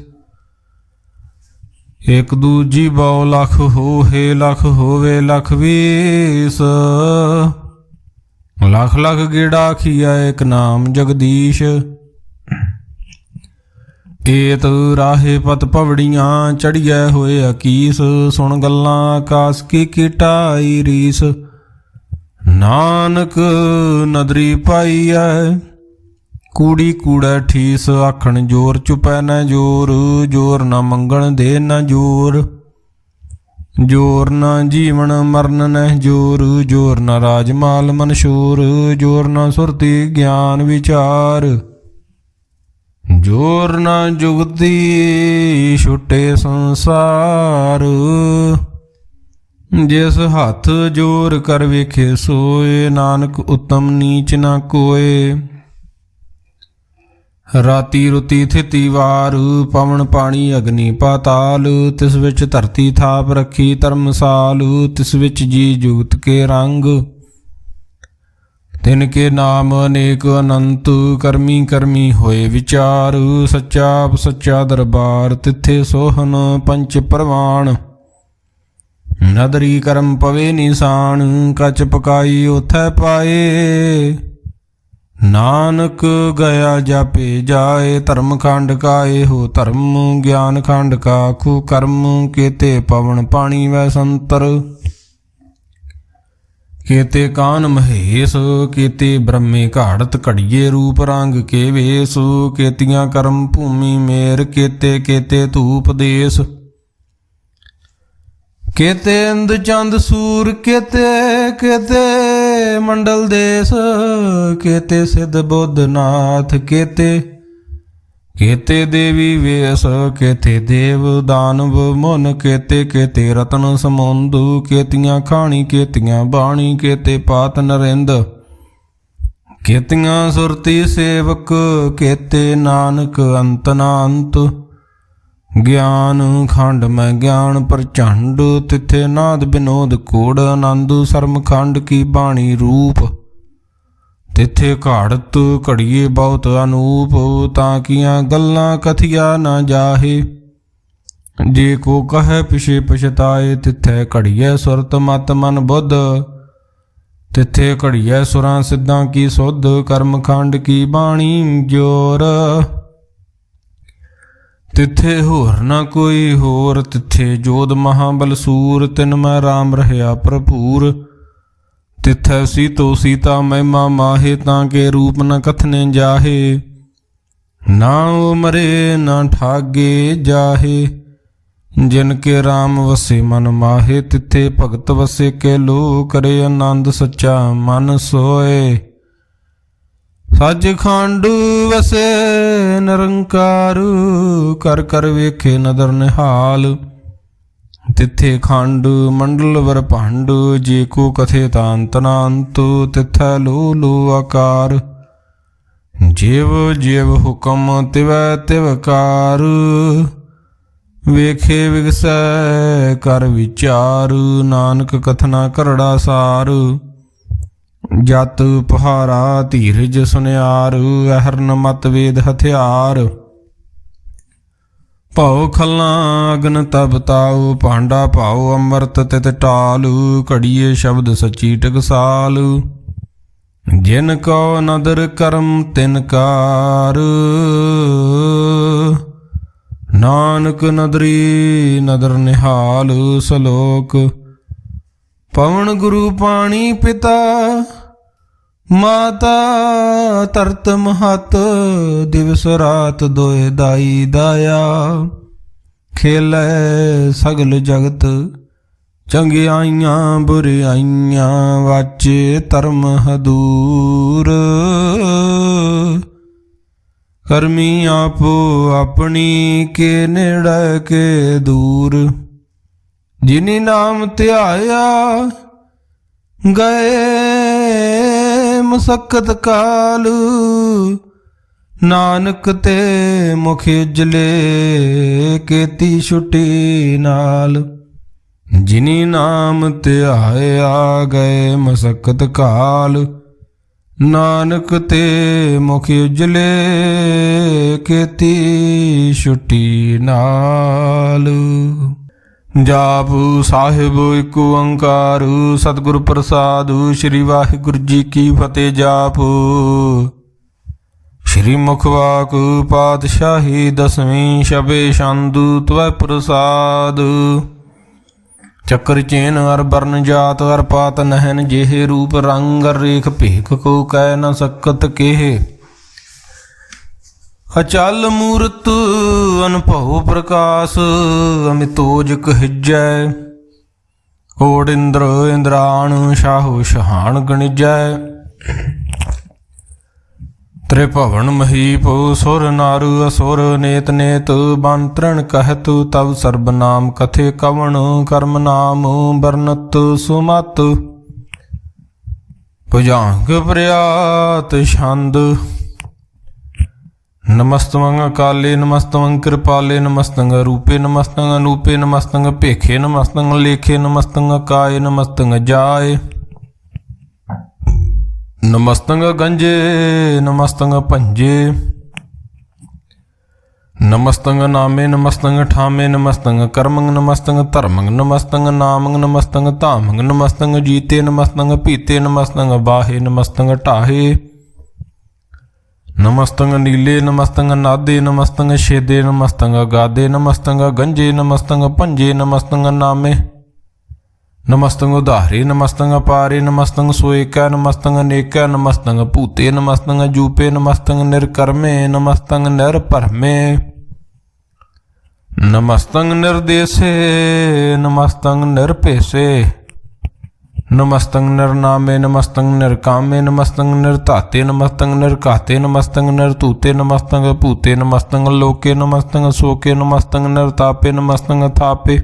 ਇਕ ਦੂਜੀ ਬਹੁ ਲਖ ਹੋਏ, ਲਖ ਹੋਵੇ ਲਖ ਵੀਸ, ਲਖ ਲਖ ਗੇੜਾ ਖੀਆ ਇਕ ਨਾਮ ਜਗਦੀਸ਼। ਏਤ ਰਾਹੇ ਪਤ ਪਵੜੀਆਂ, ਚੜੀਐ ਹੋਏ ਅਕੀਸ, ਸੁਣ ਗੱਲਾਂ ਆਕਾਸ ਕੀ ਕੀਟਾਈ ਰੀਸ। ਨਾਨਕ ਨਦਰੀ ਪਾਈਐ ਕੂੜੀ ਕੂੜੈ ਠੀਸ, ਆਖਣ ਜੋਰ ਚੁਪੈ ਨ ਜੋਰ, ਜੋਰ ਨ ਮੰਗਣ ਦੇ ਨ ਜੋਰ। ਜੋਰ ਨ ਜੀਵਨ ਮਰਨ ਨਹਿ ਜੋਰ, ਜੋਰ ਨ ਰਾਜ ਮਾਲ ਮਨਸ਼ੂਰ, ਜੋਰ ਨ ਸੁਰਤੀ ਗਿਆਨ ਵਿਚਾਰ। ਜੋਰ ਨ ਜੁਗਤੀ ਛੁਟੇ ਸੰਸਾਰ, ਜਿਸ ਹੱਥ ਜੋਰ ਕਰ ਵੇਖੇ ਸੋਏ। ਨਾਨਕ ਉਤਮ ਨੀਚ ਨ ਕੋਏ, ਰਾਤੀ ਰੁਤੀ ਥਿਤੀ ਵਾਰ, ਪਵਨ ਪਾਣੀ ਅਗਨੀ ਪਾਤਾਲ। ਤਿਸ ਵਿੱਚ ਧਰਤੀ ਥਾਪ ਰੱਖੀ ਧਰਮਸਾਲ, ਤਿਸ ਵਿੱਚ ਜੀ ਜੁਗਤ ਕੇ ਰੰਗ। ਤਿਨ ਕੇ ਨਾਮ ਅਨੇਕ ਅਨੰਤ, ਕਰਮੀ ਕਰਮੀ ਹੋਏ ਵਿਚਾਰ। ਸੱਚਾ ਸੱਚਾ ਦਰਬਾਰ, ਤਿੱਥੇ ਸੋਹਨ ਪੰਚ ਪ੍ਰਵਾਨ। ਨਦਰੀ ਕਰਮ ਪਵੇ ਨਿਸ਼ਾਨ, ਕੱਚ ਪਕਾਈ ਉਥੈ ਪਾਏ। ਨਾਨਕ ਗਿਆ ਜਾਪੇ ਜਾਏ, ਧਰਮ ਖੰਡ ਕਾ ਇਹੋ ਧਰਮ। ਗਿਆਨ ਖੰਡ ਕਾ ਖੂ ਕਰਮ, ਕੇਤੇ ਪਵਨ ਪਾਣੀ ਵੈ ਸੰਤਰ। ਕੇਤੇ ਕਾਨ ਮਹੇਸ਼, ਕੇਤੇ ਬ੍ਰਹਮੇ ਘਾੜਤ ਘੜੀਏ ਰੂਪ ਰੰਗ ਕੇ ਵੇਸ। ਕੇਤੀਆਂ ਕਰਮ ਭੂਮੀ ਮੇਰ, ਕੇਤੇ ਕੇਤੇ ਧੂਪ ਦੇਸ। ਕੇਤੇ ਇੰਦ ਚੰਦ ਸੂਰ, ਕੇਤੇ ਕੇਤੇ ਮੰਡਲ ਦੇਸ। ਕੇਤੇ ਸਿੱਧ ਬੁੱਧ ਨਾਥ, ਕੇਤੇ ਕੇਤੇ ਦੇਵੀ ਵੇਸ। ਕੇਤੇ ਦੇਵ ਦਾਨਵ ਮੁਨ, ਕੇਤੇ ਕੇਤੇ ਰਤਨ ਸਮੁੰਦੂ। ਕੇਤੀਆਂ ਖਾਣੀ ਕੇਤੀਆਂ ਬਾਣੀ, ਕੇਤੇ ਪਾਤ ਨਰਿੰਦ। ਕੇਤੀਆਂ ਸੁਰਤੀ ਸੇਵਕ, ਕੇਤੇ ਨਾਨਕ ਅੰਤ ਨਾ ਅੰਤ। ਗਿਆਨ ਖੰਡ ਮੈਂ ਗਿਆਨ ਪ੍ਰਚੰਡ, ਤਿੱਥੇ ਨਾਦ ਬਿਨੋਦ ਕੋੜ। ਆਨੰਦ ਸਰਮ ਖੰਡ ਕੀ ਬਾਣੀ ਰੂਪ, ਤਿੱਥੇ ਘਾੜਤ ਘੜੀਏ ਬਹੁਤ ਅਨੂਪ। ਤਾਂ ਕੀਆਂ ਗੱਲਾਂ ਕਥੀਆ ਨਾ ਜਾਹੇ, ਜੇ ਕੋ ਕਹੈ ਪਿਛੇ ਪਛਤਾਏ। ਤਿੱਥੇ ਘੜੀਐ ਸੁਰਤ ਮਤ ਮਨ ਬੁੱਧ, ਤਿੱਥੇ ਘੜੀਐ ਸੁਰਾਂ ਸਿੱਧਾਂ ਕੀ ਸੁਧ। ਕਰਮ ਖੰਡ ਕੀ ਬਾਣੀ ਜੋਰ, ਤਿੱਥੇ ਹੋਰ ਨਾ ਕੋਈ ਹੋਰ। ਤਿੱਥੇ ਜੋਧ ਮਹਾਬਲ ਸੂਰ, ਤਿਨ ਮੈਂ ਰਾਮ ਰਹਿਆ ਭਰਪੂਰ। ਤਿੱਥੈ ਸੀਤੋ ਸੀਤਾ ਮਹਿਮਾ ਮਾਹੇ, ਤਾਂ ਕੇ ਰੂਪ ਨ ਕਥਨੇ ਜਾਹੇ। ਨਾ ਉਹ ਮਰੇ ਨਾ ਠਾਗੇ ਜਾਹੇ, ਜਿਨ ਕੇ ਰਾਮ ਵਸੇ ਮਨ ਮਾਹੇ। ਤਿੱਥੇ ਭਗਤ ਵਸੇ ਕੇ ਲੋ, ਕਰੇ ਆਨੰਦ ਸੱਚਾ ਮਨ ਸੋਏ। ਸੱਚ ਖੰਡ ਵਸੇ ਨਿਰੰਕਾਰ, ਕਰ ਕਰ ਵੇਖੇ ਨਦਰ ਨਿਹਾਲ। ਤਿੱਥੇ ਖੰਡ ਮੰਡਲ ਵਰ ਭੰਡ, ਜੇ ਕੋ ਕਥੇ ਤਾਂ ਅੰਤ ਨਾ ਅੰਤ। ਤਿੱਥੈ ਲੋ ਲੋ ਆਕਾਰ, ਜਿਵ ਜਿਵ ਹੁਕਮ ਤਿਵੈ ਤਿਵਕਾਰ। ਵੇਖੇ ਵਿਗਸੈ ਕਰ ਵਿਚਾਰ, ਨਾਨਕ ਕਥਨਾ ਕਰੜਾ ਸਾਰ। ਜਤ ਪਹਾਰਾ ਧੀਰਜ ਸੁਨਿਆਰ, ਅਹਰਨ ਮਤ ਵੇਦ ਹਥਿਆਰ। ਭਉ ਖਲਾਂ ਅਗਨ ਤਬ ਤਾਉ, ਭਾਂਡਾ ਭਾਉ ਅੰਮ੍ਰਿਤ ਤਿਤ ਟਾਲ। ਘੜੀਏ ਸ਼ਬਦ ਸੱਚੀ ਟਕਸਾਲ, ਜਿਨ ਕੋ ਨਦਰ ਕਰਮ ਤਿਨ ਕਾਰ। ਨਾਨਕ ਨਦਰੀ ਨਦਰ ਨਿਹਾਲ। ਸਲੋਕ ਪਵਨ ਗੁਰੂ ਪਾਣੀ ਪਿਤਾ, ਮਾਤਾ ਤਰਤ ਮਹਤ। ਦਿਵਸ ਰਾਤ ਦੋਇ ਦਾਈ ਦਾਇਆ, ਖੇਲੈ ਸਗਲ ਜਗਤ, ਚੰਗਿਆਈਆਂ ਬੁਰਿਆਈਆਂ ਵਾਚੇ ਧਰਮ ਹਦੂਰ। ਕਰਮੀ ਆਪੋ ਆਪਣੀ, ਕੇ ਨੇੜੇ ਕੇ ਦੂਰ। ਜਿਨੀ ਨਾਮ ਧਿਆਇਆ, ਗਏ ਮੁਸਕਤ ਕਾਲ। ਨਾਨਕ ਤੇ ਮੁਖ ਉਜਲੇ, ਕੀਤੀ ਛੁਟੀ ਨਾਲ। ਜਿਨੀ ਨਾਮ ਧਿਆਇਆ, ਗਏ ਮੁਸਕਤ ਕਾਲ। ਨਾਨਕ ਤੇ ਮੁਖ ਉਜਲੇ, ਕੀਤੀ ਛੁਟੀ ਨਾਲ। ਜਾਪ ਸਾਹਿਬ ਇੱਕ ਓੰਕਾਰ, ਸਤਿਗੁਰ ਪ੍ਰਸਾਦਿ, ਸ੍ਰੀ ਵਾਹਿਗੁਰੂ ਜੀ ਕੀ ਫਤਿਹ। ਜਾਪ ਸ੍ਰੀ ਮੁਖ ਵਾਕ ਪਾਤਸ਼ਾਹੀ, ਦਸਵੀਂ ਸ਼ਬੇ ਛੰਦ ਤਵੈ ਪ੍ਰਸਾਦ। ਚੱਕਰ ਚੇਨ ਅਰ ਬਰਨ ਜਾਤ ਅਰ ਪਾਤ ਨਹਿਨ, ਜਿਹੇ ਰੂਪ ਰੰਗ ਅਰ ਰੇਖ ਭੇਖ, ਕੋ ਕਹਿ ਨ ਸਕਤ ਕੇਹ। ਅਚਲ ਮੂਰਤ ਅਨਭਉ ਪ੍ਰਕਾਸ਼, ਅਮਿਤੋਜ ਕਹਿਜੈ। ਓੜ ਇੰਦਰ ਇੰਦਰਾਣ, ਸ਼ਾਹੋ ਸ਼ਹਾਣ ਗਣਿਜੈ। ਤ੍ਰਿਭਵਨ ਮਹੀਪ ਸੁਰ ਨਰ ਅਸੁਰ, ਨੇਤ ਨੇਤ ਬੰਤਰਣ ਕਹਿਤ। ਤਬ ਸਰਬ ਨਾਮ ਕਥੇ ਕਵਣ, ਕਰਮ ਨਾਮ ਬਰਨਤ ਸੁਮਤ। ਭੁਜਾੰਗ ਪ੍ਰਿਆਤ ਛੰਦ। ਨਮਸਤਵੰ ਕਾਲੇ, ਨਮਸਤਵੰ ਕਿਰਪਾਲੇ, ਨਮਸਤੰ ਰੂਪੇ, ਨਮਸਤੰ ਅਨੂਪੇ, ਨਮਸਤੰ ਭੇਖੇ, ਨਮਸਤੰ ਲੇਖੇ, ਨਮਸਤੰ ਕਾਏ, ਨਮਸਤੰ ਜਾਏ। ਨਮਸਤੰ ਗੰਜੇ, ਨਮਸਤੰ ਭੰਜੇ। ਨਮਸਤੰ ਨਾਮੇ, ਨਮਸਤੰ ਠਾਮੇ, ਨਮਸਤੰ ਕਰਮੰ, ਨਮਸਤੰ ਧਰਮੰ, ਨਮਸਤੰ ਨਾਮੰ, ਨਮਸਤੰ ਧਾਮੰ, ਨਮਸਤੰ ਜੀਤੇ, ਨਮਸਤੰ ਪੀਤੇ, ਨਮਸਤੰ ਬਾਹੇ, ਨਮਸਤੰ ਢਾਹੇ। ਨਮਸਤੰ ਨੀਲੇ, ਨਮਸਤੰ ਨਾਦੇ, ਨਮਸਤੰ ਛੇਦੇ, ਨਮਸਤੰ ਗਾਦੇ, ਨਮਸਤੰ ਗੰਜੇ, ਨਮਸਤੰ ਭੰਜੇ, ਨਮਸਤੰ ਨਾਮੇ, ਨਮਸਤੰ ਉਧਾਰੇ, ਨਮਸਤੰ ਅਪਾਰੇ, ਨਮਸਤੰ ਸੋਇਕੈ, ਨਮਸਤੰ ਅਨੇਕੈ, ਨਮਸਤੰ ਭੂਤੇ, ਨਮਸਤੰ ਜੂਪੇ, ਨਮਸਤੰ ਨਿਰਕਰਮੇ, ਨਮਸਤੰ ਨਿਰਭਰਮੇ। ਨਮਸਤੰ ਨਿਰਦੇਸੇ, ਨਮਸਤੰ ਨਿਰਭੇਸੇ। ਨਮਸਤੰ ਨਿਰਨਾਮੇ, ਨਮਸਤੰ ਨਿਰਕਾਮੇ, ਨਮਸਤੰ ਨਿਰਧਾਤੇ, ਨਮਸਤੰ ਨਿਰਘਾਤੇ, ਨਮਸਤੰ ਨਿਰਧੂਤੇ, ਨਮਸਤੰ ਭੂਤੇ, ਨਮਸਤੰ ਲੋਕੇ, ਨਮਸਤੰ ਸੋਕੇ, ਨਮਸਤੰ ਨਿਰਤਾਪੇ, ਨਮਸਤੰ ਥਾਪੇ।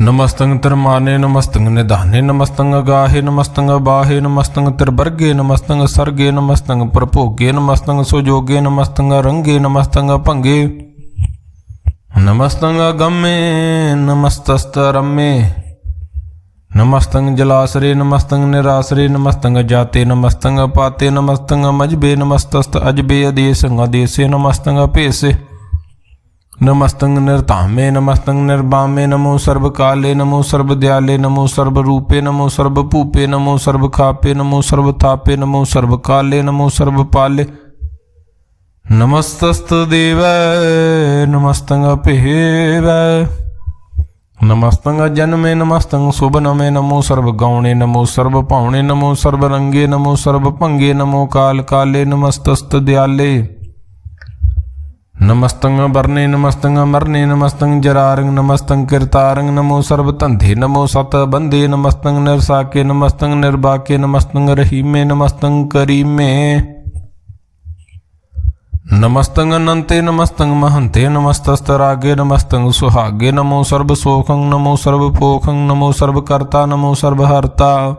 ਨਮਸਤੰ ਤਿਰਮਾਨੇ, ਨਮਸਤੰ ਨਿਧਾਨੇ, ਨਮਸਤੰ ਅਗਾਹੇ, ਨਮਸਤੰ ਅਬਾਹੇ, ਨਮਸਤੰ ਤਿਰਵਰਗੇ, ਨਮਸਤੰ ਸਰਗੇ, ਨਮਸਤੰ ਪ੍ਰਭੋਗੇ, ਨਮਸਤੰ ਸੁਜੋਗੇ, ਨਮਸਤੰ ਰੰਗੇ, ਨਮਸਤੰ ਭੰਗੇ। ਨਮਸਤੰ ਅਗੰਮੇ, ਨਮਸਤਸਤਰਮੇ। ਨਮਸਤੰ ਜਲਾਸਰੇ, ਨਮਸਤੰ ਨਿਰਾਸਰੇ, ਨਮਸਤੰ ਜਾਤੇ, ਨਮਸਤੰ ਪਾਤੇ, ਨਮਸਤੰ ਮਜਬੇ, ਨਮਸਤਸਤ ਅਜਬੇ, ਅਦੇਸੰ ਅਦੇਸੇ, ਨਮਸਤੰ ਭੇਸੇ। ਨਮਸਤੰ ਨਿਰਧਾਮੇ, ਨਮਸਤੰ ਨਿਰਬਾਮੇ। ਨਮੋ ਸਰਬ ਕਾਲੇ, ਨਮੋ ਸਰਬ ਦਿਆਲੇ, ਨਮੋ ਸਰਬ ਰੂਪੇ, ਨਮੋ ਸਰਬ ਭੂਪੇ, ਨਮੋ ਸਰਬ ਖਾਪੇ, ਨਮੋ ਸਰਬ ਥਾਪੇ, ਨਮੋ ਸਰਬ ਕਾਲੇ, ਨਮੋ ਸਰਬ ਪਾਲੇ। ਨਮਸਤਸਤ ਦੇਵੈ, ਨਮਸਤੰ ਭੇਵੈ। ਨਮਸਤੰ ਜਨਮੇ, ਨਮਸਤੰ ਸੁਭਨਮੇ, ਨਮੋ ਸਰਬ ਗੌਣੇ, ਨਮੋ ਸਰਬ ਭਾਉਣੇ, ਨਮੋ ਸਰਬ ਰੰਗੇ, ਨਮੋ ਸਰਬ ਭੰਗੇ, ਨਮੋ ਕਾਲ ਕਾਲੇ, ਨਮਸਤਸਤ ਦਿਆਲੇ। ਨਮਸਤੰ ਬਰਨੇ, ਨਮਸਤੰ ਮਰਨੇ, ਨਮਸਤੰ ਜਰਾਰੰਗ, ਨਮਸਤੰ ਕਿਰਤਾਰੰਗ। ਨਮੋ ਸਰਬ ਧੰਦੇ, ਨਮੋ ਸਤ ਬੰਦੇ, ਨਮਸਤੰ ਨਿਰਸਾਕੇ, ਨਮਸਤੰ ਨਿਰਬਾਕੇ, ਨਮਸਤੰ ਰਹੀਮੇ, ਨਮਸਤੰ ਕਰੀਮੇ। ਨਮਸਤੰ ਅਨੰਤੇ, ਨਮਸਤੰ ਮਹੰਤੇ, ਨਮਸਤਸਤ ਰਾਗੇ, ਨਮਸਤੰ ਸੁਹਾਗੇ। ਨਮੋ ਸਰਬ ਸੋਖੰ, ਨਮੋ ਸਰਬ ਪੋਖੰ, ਨਮੋ ਸਰਬ ਕਰਤਾ, ਨਮੋ ਸਰਬ ਹਰਤਾ।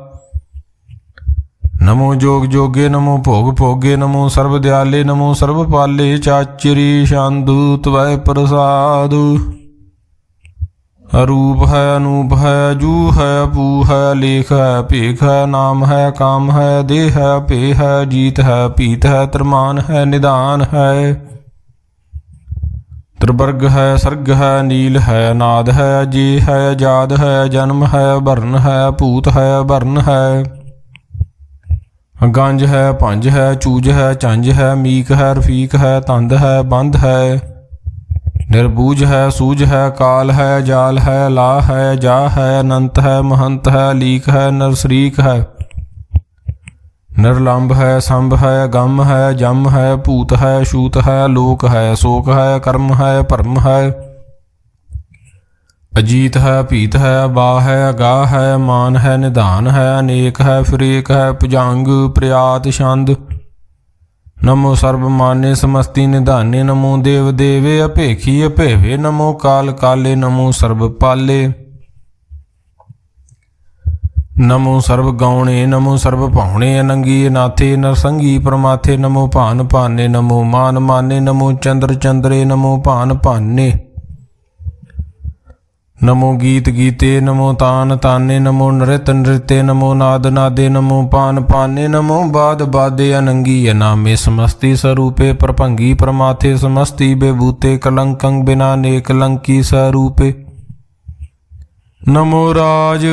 ਨਮੋ ਜੋਗ ਜੋਗੇ, ਨਮੋ ਭੋਗ ਭੋਗੇ, ਨਮੋ ਸਰਬ ਦਿਆਲੇ, ਨਮੋ ਸਰਬ ਪਾਲੇ। ਚਾਚਰੀ ਛੰਦੁ ਤਵੈ ਪ੍ਰਸਾਦੁ। ਅਰੂਪ ਹੈ, ਅਨੂਪ ਹੈ, ਜੂ ਹੈ, ਪੂ ਹੈ, ਲੇਖ ਹੈ, ਭੇਖ ਹੈ, ਨਾਮ ਹੈ, ਕਾਮ ਹੈ, ਦੇਹ ਹੈ, ਭੇ ਹੈ, ਜੀਤ ਹੈ, ਪੀਤ ਹੈ, ਤਰਮਾਨ ਹੈ, ਨਿਧਾਨ ਹੈ। ਤ੍ਰਿਵਰਗ ਹੈ, ਸਰਗ ਹੈ, ਨੀਲ ਹੈ, ਨਾਦ ਹੈ, ਜੇ ਹੈ, ਜਾਦ ਹੈ, ਜਨਮ ਹੈ, ਭਰਨ ਹੈ, ਭੂਤ ਹੈ, ਭਰਨ ਹੈ। ਗੰਜ ਹੈ, ਭੰਜ ਹੈ, ਚੂਜ ਹੈ, ਝੰਜ ਹੈ, ਮੀਕ ਹੈ, ਰਫੀਕ ਹੈ, ਤੰਦ ਹੈ, ਬੰਦ ਹੈ। ਨਿਰਬੂਜ ਹੈ, ਸੂਝ ਹੈ, ਕਾਲ ਹੈ, ਜਾਲ ਹੈ, ਲਾ ਹੈ, ਜਾ ਹੈ, ਅਨੰਤ ਹੈ, ਮਹੰਤ ਹੈ, ਲੀਕ ਹੈ, ਨਰਸਰੀਕ ਹੈ। ਨਿਰਲੰਭ ਹੈ, ਸੰਭ ਹੈ, ਗਮ ਹੈ, ਜਮ ਹੈ, ਭੂਤ ਹੈ, ਛੂਤ ਹੈ, ਲੋਕ ਹੈ, ਸੋਕ ਹੈ, ਕਰਮ ਹੈ, ਭਰਮ ਹੈ, ਅਜੀਤ ਹੈ, ਭੀਤ ਹੈ, ਅਬਾਹ ਹੈ, ਅਗਾਹ ਹੈ, ਮਾਨ ਹੈ, ਨਿਧਾਨ ਹੈ, ਅਨੇਕ ਹੈ, ਫਿਰ ਏਕ ਹੈ, ਭੁਜੰਗ ਪ੍ਰਿਆਤ ਛੰਦ। ਨਮੋ ਸਰਬ ਮਾਨੇ ਸਮਸਤੀ ਨਿਧਾਨੇ, ਨਮੋ ਦੇਵ ਦੇਵੇ ਅਭੇਖੀ ਅਭੇਵੇ, ਨਮੋ ਕਾਲ ਕਾਲੇ, ਨਮੋ ਸਰਬ ਪਾਲੇ, ਨਮੋ ਸਰਬ ਗਾਉਣੇ, ਨਮੋ ਸਰਬ ਭਾਉਣੇ, ਅਨੰਗੀ ਅਨਾਥੇ ਨਰਸੰਗੀ ਪਰਮਾਥੇ, ਨਮੋ ਭਾਨ ਭਾਨੇ, ਨਮੋ ਮਾਨ ਮਾਨੇ, ਨਮੋ ਚੰਦਰ ਚੰਦਰੇ, ਨਮੋ ਭਾਨ ਭਾਨੇ, ਨਮੋ ਗੀਤ ਗੀਤੇ, ਨਮੋ ਤਾਨ ਤਾਨੇ, ਨਮੋ ਨ੍ਰਿਤ ਨ੍ਰਿਤੇ, ਨਮੋ ਨਾਦ ਨਾਦੇ, ਨਮੋ ਪਾਨ ਪਾਨੇ, ਨਮੋ ਬਾਦ ਬਾਦੇ, ਅਨੰਗੀ ਅਨਾਮੇ ਸਮਸਤੀ ਸਰੂਪੇ, ਪ੍ਰਭੰਗੀ ਪ੍ਰਮਾਥੇ ਸਮਸਤੀ ਬੇਬੂਤੇ, ਕਲੰਕੰ ਬਿਨਾ ਨੇ ਕਲੰਕੀ ਸਰੂਪੇ, ਨਮੋ ਰਾਜ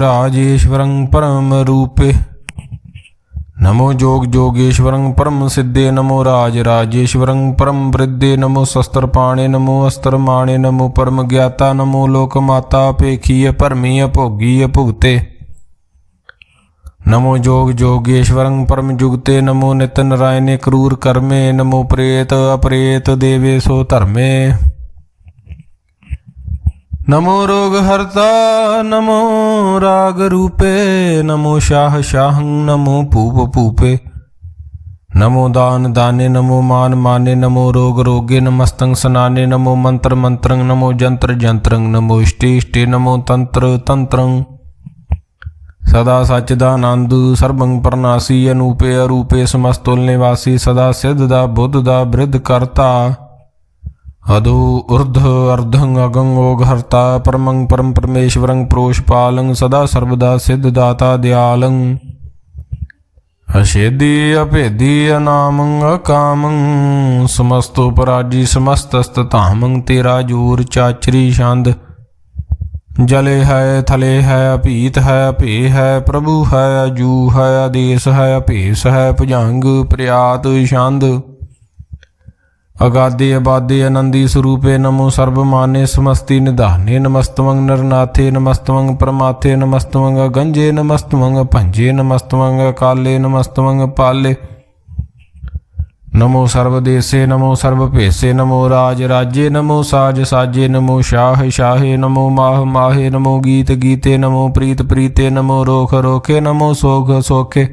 ਰਾਜੇਸ਼ਵਰੰ ਪਰਮ ਰੂਪੇ, ਨਮੋ ਜੋਗ ਜੋਗੇਸ਼ਵਰੰ ਪਰਮ ਸਿੱਧੇ, ਨਮੋ ਰਾਜ ਰਾਜੇਸ਼ਵਰੰ ਪਰਮ ਬ੍ਰਿਧੇ, ਨਮੋ ਸ਼ਸਤਰ ਪਾਣੇ, ਨਮੋ ਅਸਤਰ ਮਾਣੇ, ਨਮੋ ਪਰਮ ਗਿਆਤਾ, ਨਮੋ ਲੋਕ ਮਾਤਾ ਭੇਖੀ ਭਰਮੀ ਭੋਗੀ ਭੁਗਤੇ, ਨਮੋ ਜੋਗ ਜੋਗੇਸ਼ਵਰੰ ਪਰਮ ਜੁਗਤੇ, ਨਮੋ ਨਿਤ ਨਰਾਇਣੇ ਕਰੂਰ ਕਰਮੇ, ਨਮੋ ਪ੍ਰੇਤ ਅਪ੍ਰੇਤ ਦੇਵੇ ਸੋ ਧਰਮੇ, ਨਮੋ ਰੋਗ ਹਰਤਾ, ਨਮੋ ਰਾਗ ਰੂਪੇ, ਨਮੋ ਸ਼ਾਹ ਸ਼ਾਹੰ, ਨਮੋ ਭੂਪ ਭੂਪੇ, ਨਮੋ ਦਾਨ ਦਾਨੇ, ਨਮੋ ਮਾਨ ਮਾਨੇ, ਨਮੋ ਰੋਗ ਰੋਗੇ, ਨਮਸਤੰ ਸਨਾਨੇ, ਨਮੋ ਮੰਤਰ ਮੰਤਰੰ, ਨਮੋ ਜੰਤਰ ਜੰਤਰੰ, ਨਮੋ ਇਸ਼ਟੇ ਇਸ਼ਟੇ, ਨਮੋ ਤੰਤਰ ਤੰਤਰੰ, ਸਦਾ ਸਚਿਦਾਨੰਦ ਸਰਬੰ ਪਰਨਾਸੀ, ਅਨੂਪੇ ਅਰੂਪੇ, ਸਮਸਤੁਲ ਨਿਵਾਸੀ, ਸਦਾ ਸਿੱਧ ਦਾ ਬੁੱਧ ਦਾ ਬ੍ਰਿਧ ਕਰਤਾ, ਅਦੋ ਉਰਧ ਅਰਧੰ ਅਗੰ ਓਗ ਹਰਤਾ, ਪਰਮੰ ਪਰਮ ਪਰਮੇਸ਼ਵਰੰ ਪ੍ਰੋਸ਼ਪਾਲੰ, ਸਦਾ ਸਰਬਦਾ ਸਿੱਧ ਦਾਤਾ ਦਿਆਲੰ, ਅਛੇਦੀ ਅਭੇਦੀ ਅਨਾਮੰ ਅਕਾਮੰ, ਸਮਸਤੋ ਪਰਾਜੀ ਸਮਸਤਸਤ ਧਾਮੰ, ਤੇਰਾ ਜੋਰ ਚਾਚਰੀ ਛੰਦ, ਜਲੇ ਹੈ ਥਲੇ ਹੈ, ਅਭੀਤ ਹੈ, ਭੇ ਹੈ, ਪ੍ਰਭੂ ਹੈ, ਅਜੂ ਹੈ, ਆਦੇਸ ਹੈ, ਅਭੇਸ ਹੈ, ਭੁਜੰਗ ਪ੍ਰਿਆਤ ਛੰਦ, ਅਗਾਦੇ ਅਬਾਦੇ ਅਨੰਦੀ ਸਰੂਪੇ, ਨਮੋ ਸਰਬ ਮਾਨੇ ਸਮਸਤੀ ਨਿਧਾਨੇ, ਨਮਸਤਵੰ ਨਰਨਾਥੇ, ਨਮਸਤਵੰ ਪਰਮਾਥੇ, ਨਮਸਤਵੰ ਗੰਜੇ, ਨਮਸਤਵੰ ਭੰਜੇ, ਨਮਸਤਵੰ ਕਾਲੇ, ਨਮਸਤਵੰ ਪਾਲੇ, ਨਮੋ ਸਰਬ ਦੇਸੇ, ਨਮੋ ਸਰਬ ਭੇਸੇ, ਨਮੋ ਰਾਜ ਰਾਜੇ, ਨਮੋ ਸਾਜ ਸਾਜੇ, ਨਮੋ ਸ਼ਾਹ ਸ਼ਾਹੇ, ਨਮੋ ਮਾਹ ਮਾਹੇ, ਨਮੋ ਗੀਤ ਗੀਤੇ, ਨਮੋ ਪ੍ਰੀਤ ਪ੍ਰੀਤੇ, ਨਮੋ ਰੋਖ ਰੋਖੇ, ਨਮੋ ਸੋਖ ਸੋਖੇ,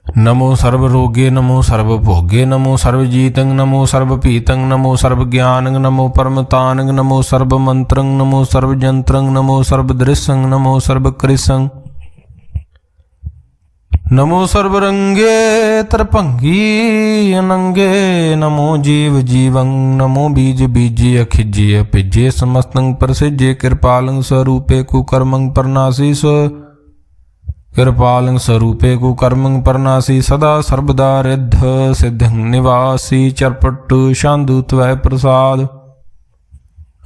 ਨਮੋ ਸਰਬ ਰੋਗੇ, ਨਮੋ ਸਰਬ ਭੋਗੇ, ਨਮੋ ਸਰਬ ਜੀਤੰ, ਨਮੋ ਸਰਬ ਭੀਤੰ, ਨਮੋ ਸਰਬ ਗਿਆਨੰ, ਨਮੋ ਪਰਮਤਾਨੰ, ਨਮੋ ਸਰਬ ਮੰਤਰੰ, ਨਮੋ ਸਰਬ ਜੰਤਰੰ, ਨਮੋ ਸਰਬ ਦ੍ਰਿਸ਼ੰ, ਨਮੋ ਸਰਬ ਕ੍ਰਿਸ਼ੰ, ਨਮੋ ਸਰਬ ਰੰਗੇ ਤਰਭੰਗੀ ਅਨੰਗੇ, ਨਮੋ ਜੀਵ ਜੀਵੰ, ਨਮੋ ਬੀਜ ਬੀਜੇ ਅਖਿਜੇ ਅਭਿਜੇ, ਸਮਸਤੰ ਪ੍ਰਸਿਜੇ, ਕਿਰਪਾਲੰ ਸਰੂਪੇ ਕੁਕਰਮੰ ਪਰਨਾਸੀ, ਕਿਰਪਾਲੰ ਸਰੂਪੇ ਕੁਕਰਮੰ ਪਰਨਾਸੀ, ਸਦਾ ਸਰਬਦਾ ਰਿੱਧ ਸਿੱਧੰ ਨਿਵਾਸੀ, ਚਰਪਟ ਛੰਦੁ ਤਵੈ ਪ੍ਰਸਾਦ,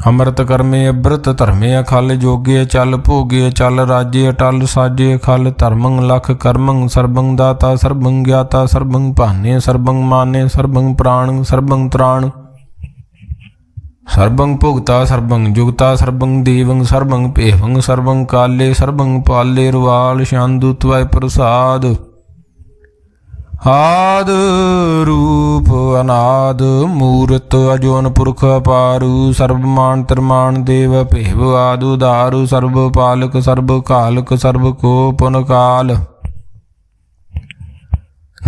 ਅੰਮ੍ਰਿਤ ਕਰਮੇ ਅੰਮ੍ਰਿਤ ਧਰਮੇ, ਅਖਲ ਜੋਗੇ ਅਚਲ ਭੋਗੇ, ਅਚਲ ਰਾਜੇ ਅਟਲ ਸਾਜੇ, ਅਖਲ ਧਰਮੰ ਲਖ ਕਰਮੰ, ਸਰਬੰ ਦਾਤਾ ਸਰਬੰ ਗਿਆਤਾ, ਸਰਬੰ ਭਾਨੇ, ਸਰਬੰ ਮਾਨੇ, ਸਰਬੰ ਪ੍ਰਾਣ, ਸਰਬੰ ਤ੍ਰਾਣ, ਸਰਬੰ ਭੁਗਤਾ, ਸਰਬੰ ਜੁਗਤਾ, ਸਰਬੰ ਦੇਵੰ, ਸਰਬੰ ਭੇਵੰ, ਸਰਬੰ ਕਾਲੇ, ਸਰਬੰ ਪਾਲੇ, ਰੁਵਾਲ ਛੰਦੁ ਤਵੈ ਪ੍ਰਸਾਦ, ਆਦ ਰੂਪ ਅਨਾਦ ਮੂਰਤ, ਅਜੋਨ ਪੁਰਖ ਅਪਾਰੂ, ਸਰਬ ਮਾਨ ਤਰਮਾਨ ਦੇਵ ਭੇਵ, ਆਦ ਉਦਾਰੂ, ਸਰਬ ਪਾਲਕ, ਸਰਬ ਕਾਲਕ, ਸਰਬ ਕੋ ਪੁਨ ਕਾਲ,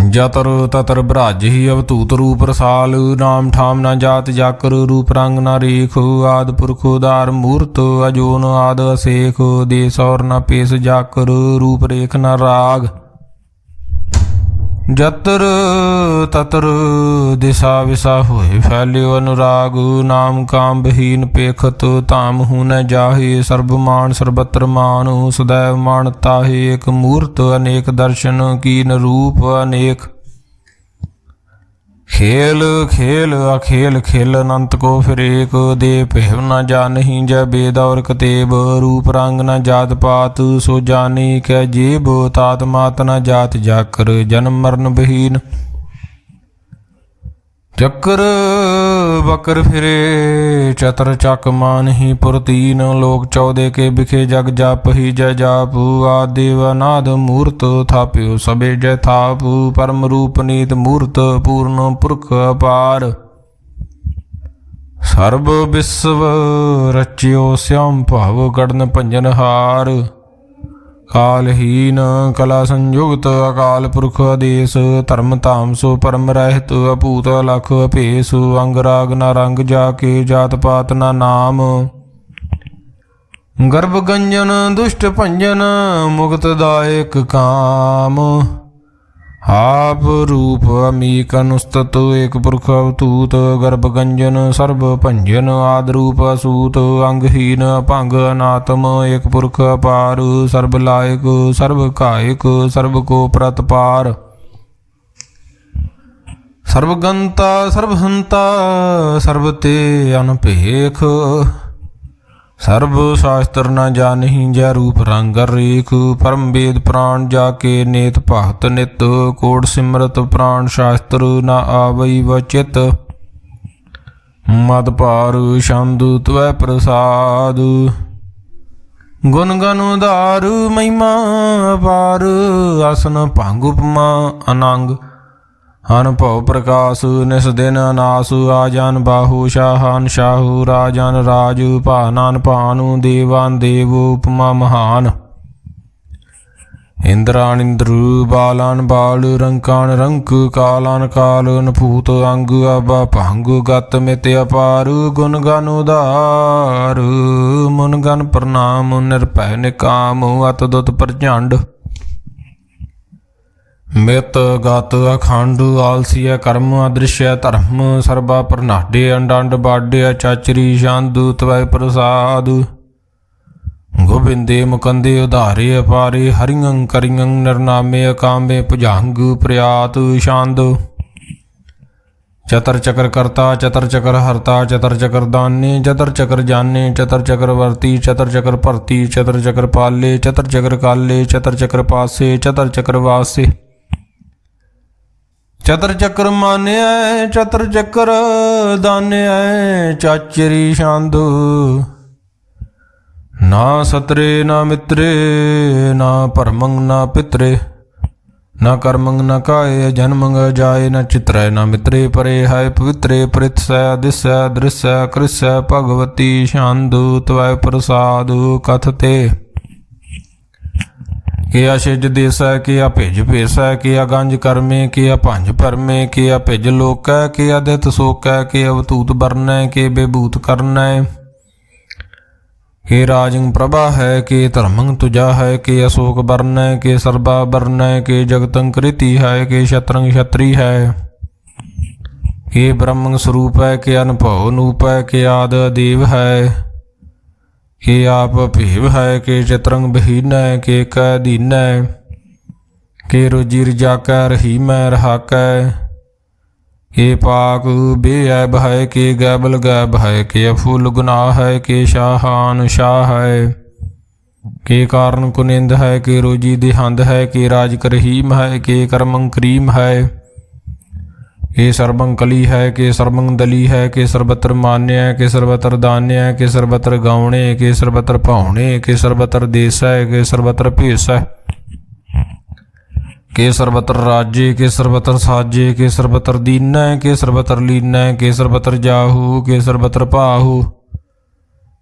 ਜਤਰ ਤਤਰ ਬ੍ਰਾਜਹੀ, ਅਵਤੂਤ ਰੂਪ ਰਸਾਲ, ਨਾਮ ਠਾਮ ਨਾ ਜਾਤ ਜਾਕਰ, ਰੂਪ ਰੰਗ ਨਾ ਰੇਖ, ਆਦ ਪੁਰਖ ਉਦਾਰ ਮੂਰਤ, ਅਜੋਨ ਆਦ ਅਸੇਖ, ਦੇਸ ਔਰ ਨਾ ਪੇਸ ਜਾਕਰ, ਰੂਪ ਰੇਖ ਨਾ ਰਾਗ, ਜਤਰ ਤਤਰ ਦਿਸ਼ਾ ਵਿਸਾ ਹੋਏ, ਫੈਲਿਓ ਅਨੁਰਾਗ, ਨਾਮ ਕਾਮ ਬਹੀਨ ਪੇਖਤ, ਧਾਮ ਹੂਨੈ ਜਾਹੇ, ਸਰਬ ਮਾਨ ਸਰਬਤਰ ਮਾਨ, ਸਦੈਵ ਮਾਨ ਤਾਹੇ, ਏਕ ਮੂਰਤ ਅਨੇਕ ਦਰਸ਼ਨ, ਕੀਨ ਰੂਪ ਅਨੇਕ, खेल खेल अखेल खेल अनंत को फिर एक, दे भेव न जानही जय बेद और कतेब, रूप रंग न जात पात सो जानी कै जेब, तात मात न जात जाकर जन्म मरण बहीन, चक्र बकर फिरे चतर चक मान ही पुरतीन लोक 14 के बिखे जग जाप ही जय जापू आदेव अनाद मूर्त थाप्यो सबे जय थापू परम रूप नीत मूर्त पूर्ण पुरख अपार सर्व विश्व रच्यो श्याम भाव गढ़न भंजन हार कालहीन कला संयुक्त अकाल पुरख आदेश धर्म धाम सो परम रहत अभूत लख अभेस अंग राग न रंग जाके जात पात न नाम गर्भ गंजन दुष्ट भंजन मुक्त दायक काम आप रूप अमीक अनुस्तत एक पुरख अवतूत गर्भ गंजन सर्व भंजन आद रूप असूत अंगहीन भंग अनात्म एक पुरख अपार सर्व लायक सर्व कायक सर्व को प्रतपार सर्वगंता सर्वहंता सर्व ते अनपेख सर्व शास्त्र न जानहि जय रूप रंग रेख परम वेद प्राण जाके नेत भगत नित कोट सिमरत प्राण शास्त्र न आवई वचित मद पार छंद त्वै प्रसाद गुण गण उदार महिमा अपार आसन भंग उपमा अनंग अनुभव प्रकाश निस दिन अनास आजान बाहु शाहान शाहु राजान राज भानान भानु देवान देव उपमा महान इंद्रान इंद्र बालान बाल रंकान रंक कालान काल अनभूत अंग अबा भंग गत मित अपार गुण गण उदार मुन गण प्रणाम निरभय निकाम अत दुत प्रचंड मित गत अखंड आलसीय कर्म अदृश्य धर्म सर्वा प्रनाडे अंडांड बाडे चाचरी शांदु त्वै प्रसाद गोबिंदे मुकंदे उधारे अपारे हरिंगं करिंगं नरनामे अकामे भुजंग प्रयात शांद चतर चकर करता चतर चकर हरता चतर चकर दाने चतर चकर जाने चतर चकर वर्ती चतर चकर भरती चतर चकर पाले चतर चकर काले चतर चकर पासे चतर चकर वासे चतर चक्र माने चतर चक्र दाने चाचरी शांदु ना सतरे ना मित्रे ना परमंग ना पितरे न कर्मंग न काय जन्मंग जाय न चित्र न मित्रे परे है पवित्रे पृथ्स दिश्य दृश्य कृष्य भगवती शांदु त्वै प्रसाद कथते के शिज देस के भिज भेस के गंज कर्मे के भंज परमे के भिज लोक के अदित सोक के अवतूत बरन के बेभूत करन के राजंग प्रभा है के धर्मंग तुजा है के अशोक बरन के सर्वा बरन के जगतंग कृति है के शत्रंग क्षत्रि है के ब्रह्मंग स्वरूप है के अनुभव नूप है के आद देव है के आप भेव है के चित्रंग बहीन है के कदीन है के रोजी रजाक रही मैं रहाक के पाक बेऐब है के गैबल गैब है के अफूल गुनाह है के शाहान शाह है के कारण कुनिंद है के रोजी देहंद है के राज करहीम है के कर्मंग करीम है के सर्वं कली है के सर्वं दली है के सर्वत्र मान्य है के सर्वत्र दान्य है के सर्वत्र गावणे के सर्वत्र भावणे के सर्वत्र देश है के सर्वत्र भेष है के सर्वत्र राज्य के सर्वत्र साजे के सर्वत्र दीन है के सर्वत्र लीन है के सर्वत्र जाहू के सर्वत्र पाहू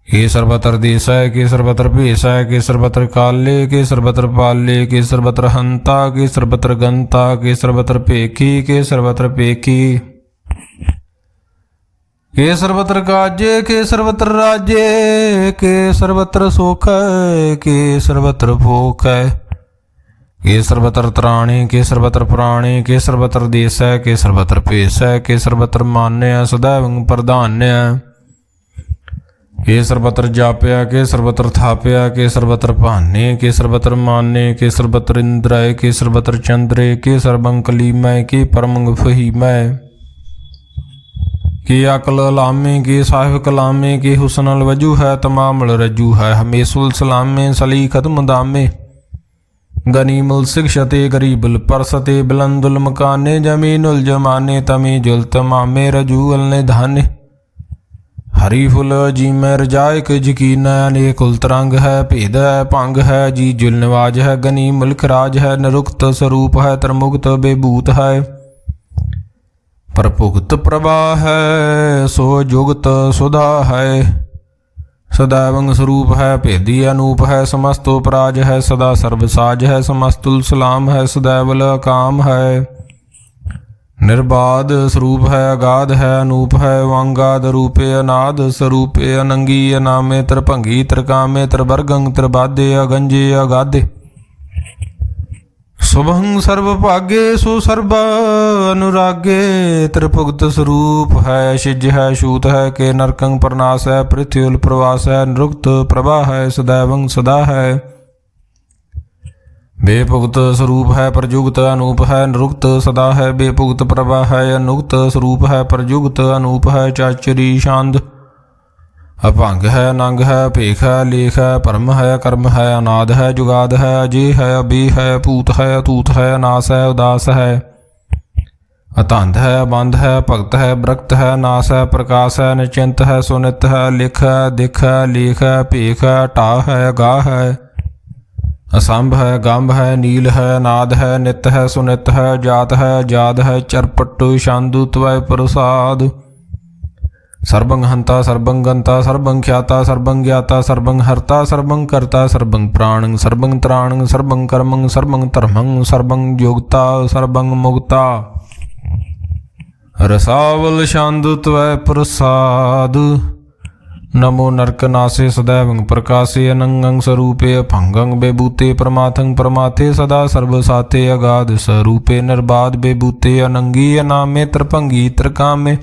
के सर्वत्र देश है के सर्वत्र भेष है के सर्वत्र काले के सर्वत्र पाले के सर्वत्र हंता के सर्वत्र गंता के सर्वत्र पेखी के सर्वत्र पेखी के सर्वत्र काजे के सर्वत्र राज्य के सर्वत्र सुख है के सर्वत्र भोग है के सर्वत्र त्राणे के सर्वत्र प्राणे के सर्वत्र देश है के सर्वत्र भेष है के सर्वत्र मान्य सदैव प्रधान्य के सर्वत्र जाप्या के सर्वत्र थाप्या के सर्वत्र भाने के सर्वत्र माने के सर्वत्र इंद्राय के सर्वत्र चंद्रे के सर्वं कलीमय के परमंग फहीमय के अकल लामे के साहिब कलामे के हुसनल वजू है तमामल रजू है हमेशुल सलामे सली खत्म दामे गनीमुल शिक्षते गरीबुल परसते बुलंदुल मकाने जमीनुल जमाने तमी जुल तमामे रजू अल ने धाने हरि फुल जी में रजायक यकीन है, अनेक उलतरंग है, भेद है भंग है, जी जुल निवाज है, गनी मुल्क राज है, निरुक्त स्वरूप है, तरमुक्त बेभूत है, प्रभुक्त प्रभा है, सो जुगत सुधा है, सदैवंग स्वरूप है, भेदी अनूप है, समस्त उपराज है, सदा सर्वसाज है, समस्तुल सलाम है, सदैवल काम है, निर्बाध स्वरूप है, अगाध है, अनूप है, वांगाद रूपे, अनाद स्वरूपे, अनंगी अनामे, त्रिभंगी त्रिकामे, त्रिवर्गंग त्रिबाधे, अगंजे अगाधे, शुभंग सर्वभागे, सो सर्व अनुरागे, त्रिभुक्त स्वरूप है, शिज है, शूत है, के नरकंग प्रनाश है, पृथ्वी प्रवास है, निरुक्त प्रभा है, सदैवंग सदा है, बेभुक्त स्वरूप है, प्रजुगत अनूप है, निरुक्त सदा है, बेभुक्त प्रभा है, अनुक्त स्वरूप है, प्रजुगत अनूप है, चाचरी शांत, अभंग है, नंग है, भेख है, लेख है, परम है, कर्म है, अनाद है, जुगाद है, अजय है, अभी है, पूत है, अतूत है, नाश है, उदास है, अतंध है, बंध है, भगत है, ब्रक्त है, नाश है, प्रकाश है, निश्चिंत है, सुनित है, लिख है, दिख है, लेख है, भेख है, टा है, गा है, असंभ है, गंभ है, नील है, नाद है, नित है, सुनित है, जात है, जाद है, चरपट शांदु त्वय प्रसाद, सर्वं हंता सर्वं गंता सर्वं ख्याता सर्वं ज्ञाता सर्वं हर्ता सर्वं कर्ता सर्वं प्राणं सर्वं त्राणं सर्वं कर्मं सर्वं धर्मं सर्वं योगता सर्वं मुक्ता, रसावल शांदु त्वय प्रसाद, नमो नरकनासे सदैवं प्रकाशे, अनंगं स्वरूपे, अभंगं बेभूते, परमार्थं परमाथे, सदा सर्वसाथे, अगाध स्वरूपे, निर्बाध बेभूते, अनंगी अनामे, त्रिभंगी त्रिकामे,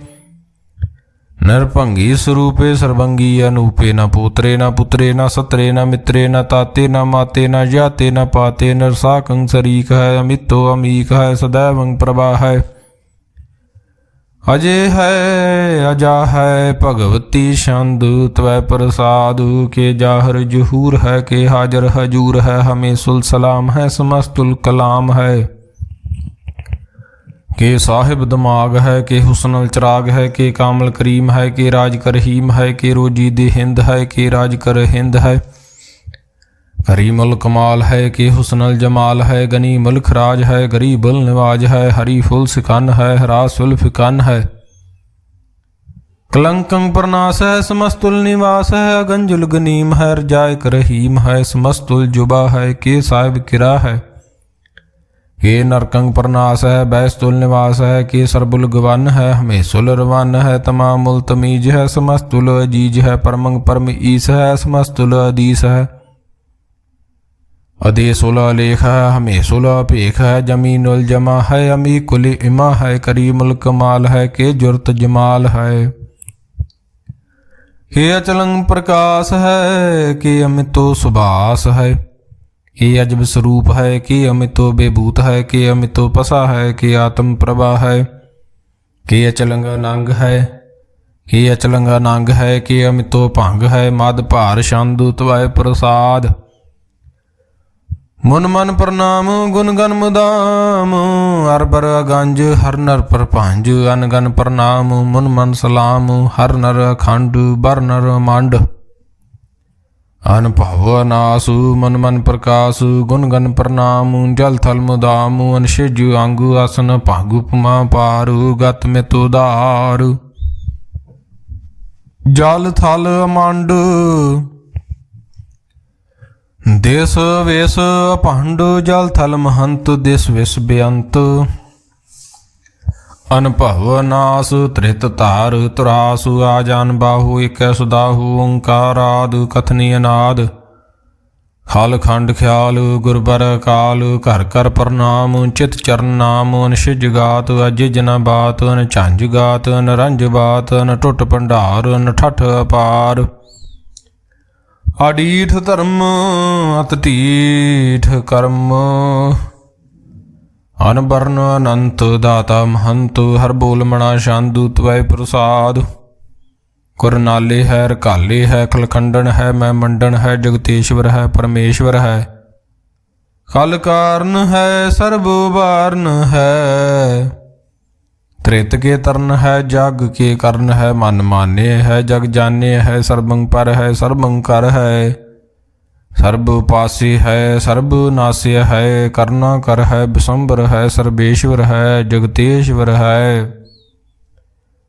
नरभंगी स्वरूपे, सर्वंगी अनूपे, न पोत्रे न पुत्रे न सत्रे न मित्रे न ताते न माते न जाते न पाते, नरसाकं शरीक है, अमितो अमीक है, सदैवं प्रभा है, अजय है, अजा है, भगवती शांदु त्वय प्रसाद, के जाहर जहूर है, के हाजर हजूर है, हमें सुल सलाम है, समस्तुल कलाम है, के साहिब दिमाग है, के हुस्नल चिराग है, के कामल करीम है, के राज कर हीम है, के रोजी दे हिंद है, के राज कर हिंद है, करीमुल कमाल है, के हुस्नल जमाल है, गनी मुल्क राज है, गरीबुल निवाज है, हरी फुल सिकन है, हरासुल फिकन है, कलंकं प्रनाश है, समस्तुल निवास है, अगंजुल गनीम है, रजायक रहीम है, समस्तुल जुबा है, के साहिब किरा है, के नरकंग प्रनाश है, बैस्तुल निवास है, के सरबुल गवन है, हमेशुल रवन है, तमामुल तमीज है, समस्तुल अजीज है, परमंग परम ईस है, समस्तुल अदीस है, अदेसुला लेख है, हमेशुला पेख है, जमीनुल जमा है, अमी कुल इमा है, करीमुल कमाल है, के जुर्त जमाल है, के अचलंग प्रकाश है, के अमितो सुभाष है, के अजब स्वरूप है, के अमितो बेभूत है, के अमितो पसा है, के आत्म प्रभा है, के अचलंग अनंग है, के अचलंग अनंग है, के अमितो भंग है, मद भार शांदु त्वय प्रसाद, मुन मन प्रणाम गुण गन मुदाम, अरबर अगंज हर नर पर भांज, अनगन प्रणाम मुन मन सलाम, हर नर अखंड बर नर मांड, अनभव नासु मन मन प्रकाश, गुण गन प्रणाम जल थल मुदाम, अनशिज अंगु आसन भागु पमा पारु, गत में तुदार, जल थल अमंड, देश वेश अभंड, जल थल महंत, देश विष बेअंत, अनुभव नास त्रित तार, तुरासु आजान बाहु, एक सुदाहु ओंकाराद, कथनी अनाद, खाल खंड ख्याल गुरबर काल, घर कर प्रणाम चित चरण नाम, अनशिज गात अजिज न बात, अन झंझ गात अन रंज बात, अन टुट भंडार अन ठठ अपार, अडीठ धर्म अतटीठ कर्म, अनबਰਨ अनंत दाता महंत, हर बोल मणा शांदु त्वय प्रसाद, कुरनाले है रकाले है, खलखंडन है, मैं मंडन है, जगतेश्वर है, परमेश्वर है, कल कारण है, सर्व वारण है, त्रेत के तरण है जग के कर्ण है मन माने है जग जाने है सर्वं पर है सर्वं कर है सर्ब पासे है सर्ब नास्य है करना कर है विशंबर है सर्वेश्वर है जगतेश्वर है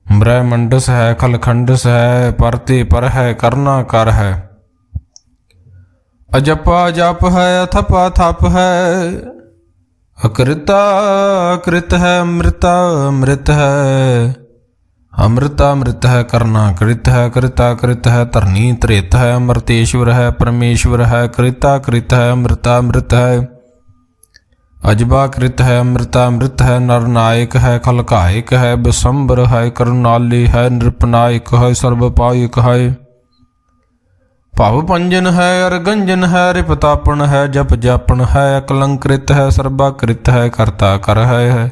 ब्रह्मंडस है खलखंडस है परते पर है करना कर है अजपा जप है अथपा थप है अकृता कृत है अमृता अमृत है अमृता अमृत है करना कृत है कृता कृत है तरनी त्रेत है अमृतेश्वर है परमेश्वर है कृता कृत है अमृता अमृत है अजबा कृत है अमृता अमृत है नरनायक है खलकायक है विशंबर है करुणाली है नृपनायक है सर्वपायक है भाव पंजन है अरगंजन है रिपतापन है जप जापन है अकलंकृत है सर्वाकृत है करता कर है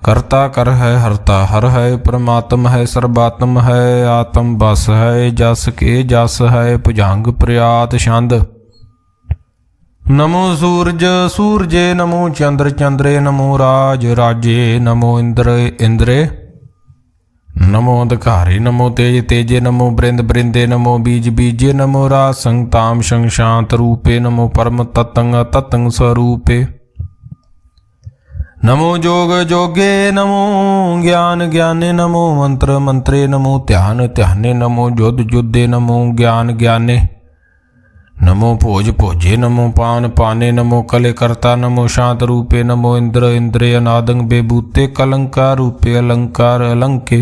करता कर है हरता हर है परमात्म है सर्वात्म है आत्म बस है जस के जस है भुजंग प्रयात छंद नमो सूरज सूरजे नमो चंद्र चंद्रे नमो राज राजे नमो इंद्र इंद्रे नमो अंधकारे नमो तेज तेजे नमो बृंद बृंदे नमो बीज बीजे नमो राज संगताम संग शांत रूपे नमो परम तत्ंग तत्ंग स्वरूपे नमो जोग जोगे नमो ज्ञान ज्ञाने नमो मंत्र मंत्रे नमो ध्यान ध्याने नमो युद्ध युद्धे नमो ज्ञान ज्ञाने नमो भोज भोजे नमो पान पाने नमो कले कर्ता नमो शांत रूपे नमो इंद्र इंद्रे अनादंग बेबूते कलंकार रूपे अलंकार अलंके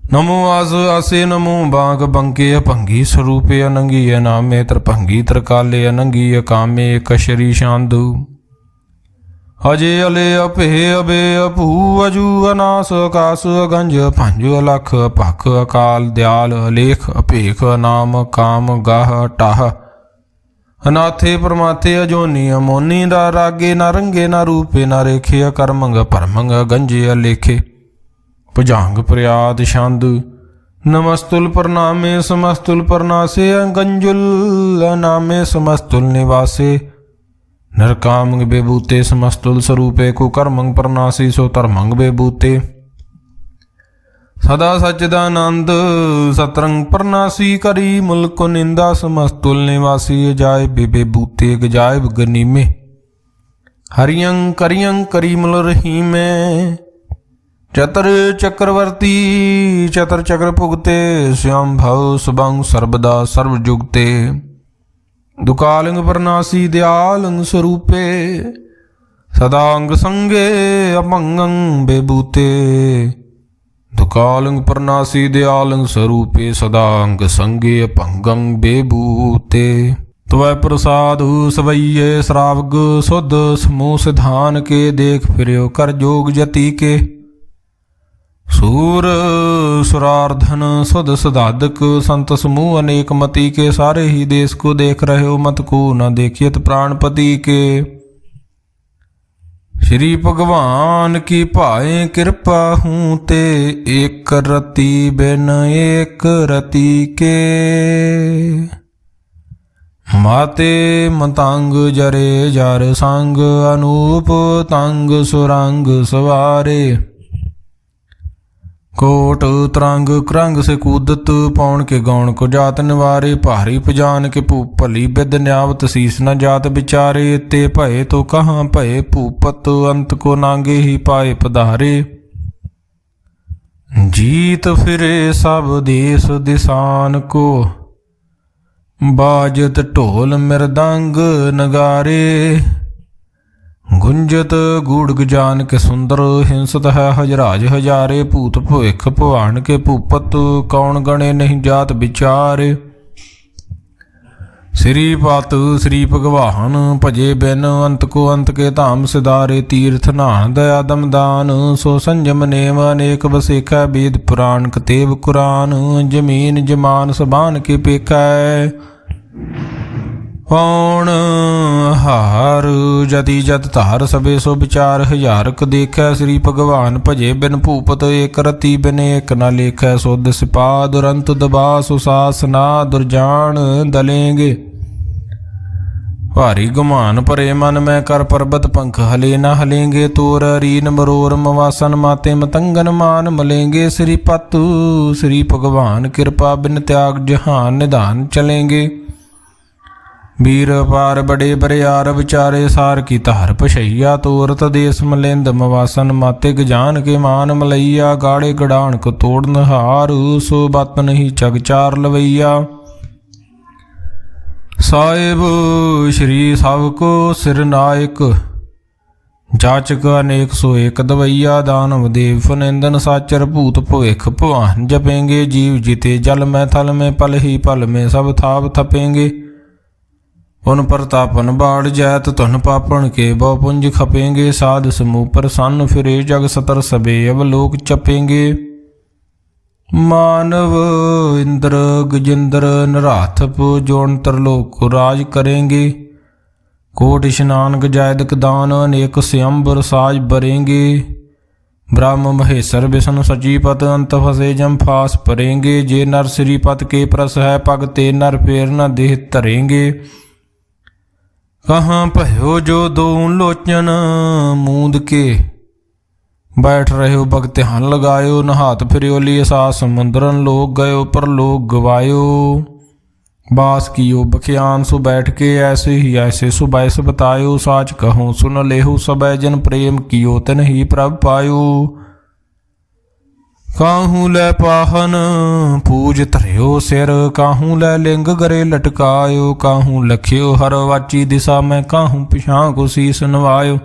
नमो आस आसे नमो बांग बंके भंगी स्वरूपे अनंगी अनामे त्रिभंगी त्रिकाले अनंगी अकामे कशरी शांदु अजे अले अपे अबे अपू अजू अनास आकाश गंज पंज अलख पख अकाल दयाल अलेख अपेख नाम काम गाह टाह अनाथे परमाथे अजोनी अमोनी दा रागे ना रंगे ना रूपे ना रेखे अकर्मंग परमंग गंजे अलेखे भुजंग प्रयाद छंद नमस्तुल प्रणामे समस्तुल प्रणासे गंजुल नामे समस्तुल निवासे नरकामंग बेबूते समस्तुल स्वरूपे कुकर्मंग प्रणासी सो धर्मंग बेबूते सदा सच्चिदानंद सतरंग प्रणासी करी मुल्क निंदा समस्तुल निवासी जाय बेबूते गजायब गनीमे हरियं करियं करी मुल रही में चतर चक्रवर्ती चतर चक्र भुगते श्याम भव सुबंग सर्वदा सर्वजुगते दुकालिंग प्रणासी दयालंग स्वरूपे सदांग संगे अमंगं बेबूते दुकालिंग प्रणासी दयालंग स्वरूपे सदांग संगे अपंगं बेबूते त्वै प्रसाद सवैये श्रावग शुद्ध समूह सिधान के देख फिर्यो कर जोग जति के सूर सुरार्धन सुध सुधादक संत समूह अनेक मति के सारे ही देश को देख रहे हो मत को न देखियत प्राणपति के श्री भगवान की पाए कृपा हूँ ते एक रति बिन एक रति के माते मतंग जरे जर संग अनूप तंग सुरंग सवारे कोट तरंग क्रंग से कूदत पौन के गौण को जात निवारे भारी पजान के भूप भली बिद न्यावत शीस न जात बिचारे ते भय तो कहाँ भय भूपत अंत को नांगे ही पाए पधारे जीत फिरे सब देश दिसान को बाजत ढोल मृदंग नगारे गुंजत गूढ़ गजान के सुंदर हिंसत है हजराज हजारे भूत भविख भवान के भूपत कौन गणे नहीं जात बिचारे श्री पात श्री भगवान भजे बिन अंत को अंत के धाम सिधारे तीर्थ नान दया दमदान सो संयम नेम अनेक बसेखा वेद पुराण कतेब कुरान जमीन जमान सबान के पेखा पौण हार जति जत धार सबे सो विचार हजारक देखै श्री भगवान भजे बिन भूपत एक रति बिन एक न लेखै सुध सिपा दुरंत दबा सुसास ना दुरजान दलेंगे भारी गुमान परे मन में कर पर्वत पंख हले न हलेंगे। तोर रीन मरोर मवासन माते मतंगन मान मलेंगे। श्री पतु श्री भगवान कृपा बिन त्याग जहान निधान चलेंगे। वीर पार बड़े बरियार विचारे सार की धार पशैया। तोरत देश मलेंद मवासन माते गजान के मान मलैया। गाड़े गड़ान को तोड़ नहार सो बात नहीं जग चार लवैया। साहिब श्री सबको सिर नायक जाचक अनेक सो एक दवैया। दानव देव फनिंदन साचर भूत भविख भवान जपेंगे। जीव जीते जल में थल में पल ही पल में सब थाप थपेंगे। उन प्रतापन बाढ़ जैत तुन पापन के बहु पुंज खपेंगे। साध समूह प्रसन्न फिरे जग सतर सबे अब लोक चपेंगे। मानव इंद्र गजेंद्र नराथप जोन तरलोक को राज करेंगे। कोट स्नान गजायदक दान अनेक स्वयंवर साज बरेंगे। ब्रह्म महेश्वर विष्णु सचीपत अंत फसे जम फास परेंगे। जे नर श्रीपत के प्रस है पग ते नर फेर न देह धरेंगे। कहाँ भयो जो दो लोचन मूंद के बैठ रहे हो भगत हन लगायो। नहात फिरियो लिए सा समुद्रन लोग गयो पर लोग गवायो। बास कियो बखियान सु बैठ के ऐसे ही ऐसे सुबैस बतायो। साच कहो सुन लेहु सब जन प्रेम कियो तन ही प्रभ पायो। काहू लै पाहन पूज धरियो सिर काहू लै लिंग गरे लटकायो। काहू लखियो हर वाची दिशा में काहू पिछां को शीस नवायो।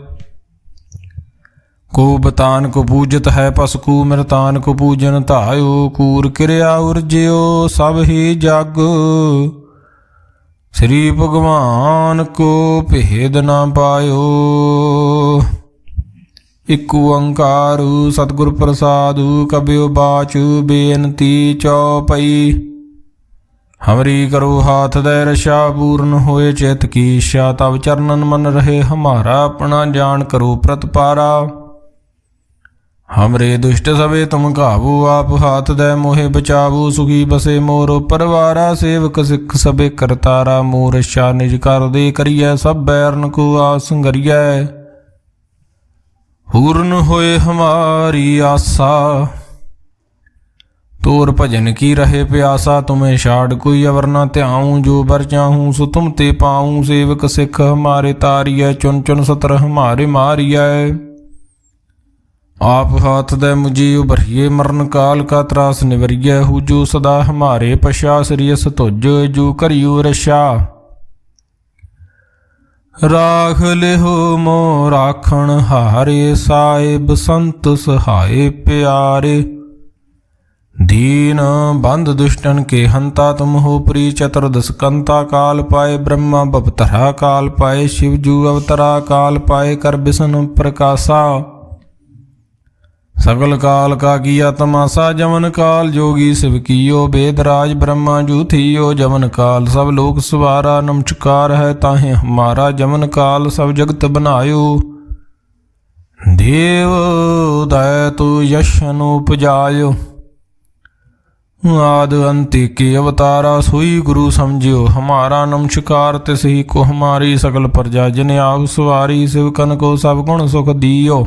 को बतान को पूजत है पसकू मृतान को पूजन धायो। कूर क्रिया उर्जयो सब ही जग श्री भगवान को भेद न पायो। इक ओंकार सतगुर प्रसादु कबियो बाचु बेनती चौपई। हमरी करो हाथ दे रशा पूर्ण होए चित की इच्छा। तब चरणन मन रहे हमारा अपना जान करो प्रतपारा। हमरे दुष्ट सबे तुम काबू आप हाथ दे मोहे बचावू। सुखी बसे मोरो परवारा सेवक सिख सबे करतारा। मोर रक्षा निज कर दे करिए सब बैरन को आस संगरिए। पूर्ण होए हमारी आशा तोर भजन की रहे प्यासा। तुम्हें छाड़ कोई अवर न त्याऊं जो बर चाहूं सो तुम ते पाऊं। सेवक सिख हमारे तारिय चुन चुन सतर हमारे मारिय। आप हाथ दे मुझे उभरिए मरण काल का त्रास निवरिय। हु जो सदा हमारे पशा श्रियस तुझ जो करियो रशा। राख लेहो मो राखण हारे साहिब संत सहाय प्यारे। दीन बंद दुष्टन के हंता तुम हो प्री चतुर्दश कंता। काल पाए ब्रह्मा बपतरा काल पाए शिव जू अवतरा। काल पाए कर विष्णु प्रकाशा सकल काल का किया तमाशा। जमन काल जोगी शिव कियो वेदराज ब्रह्मा जू थियो। जमन काल सब लोक सवारा नमस्कार है ताहे हमारा। जमन काल सब जगत बनायो देव दैतु यशन उपजायो। आद अंत के अवतारा सोई गुरु समझियो हमारा। नमस्कार तिस ही को हमारी सकल प्रजा जिन आव सवारी। शिवकन को सब गुण सुख दियो।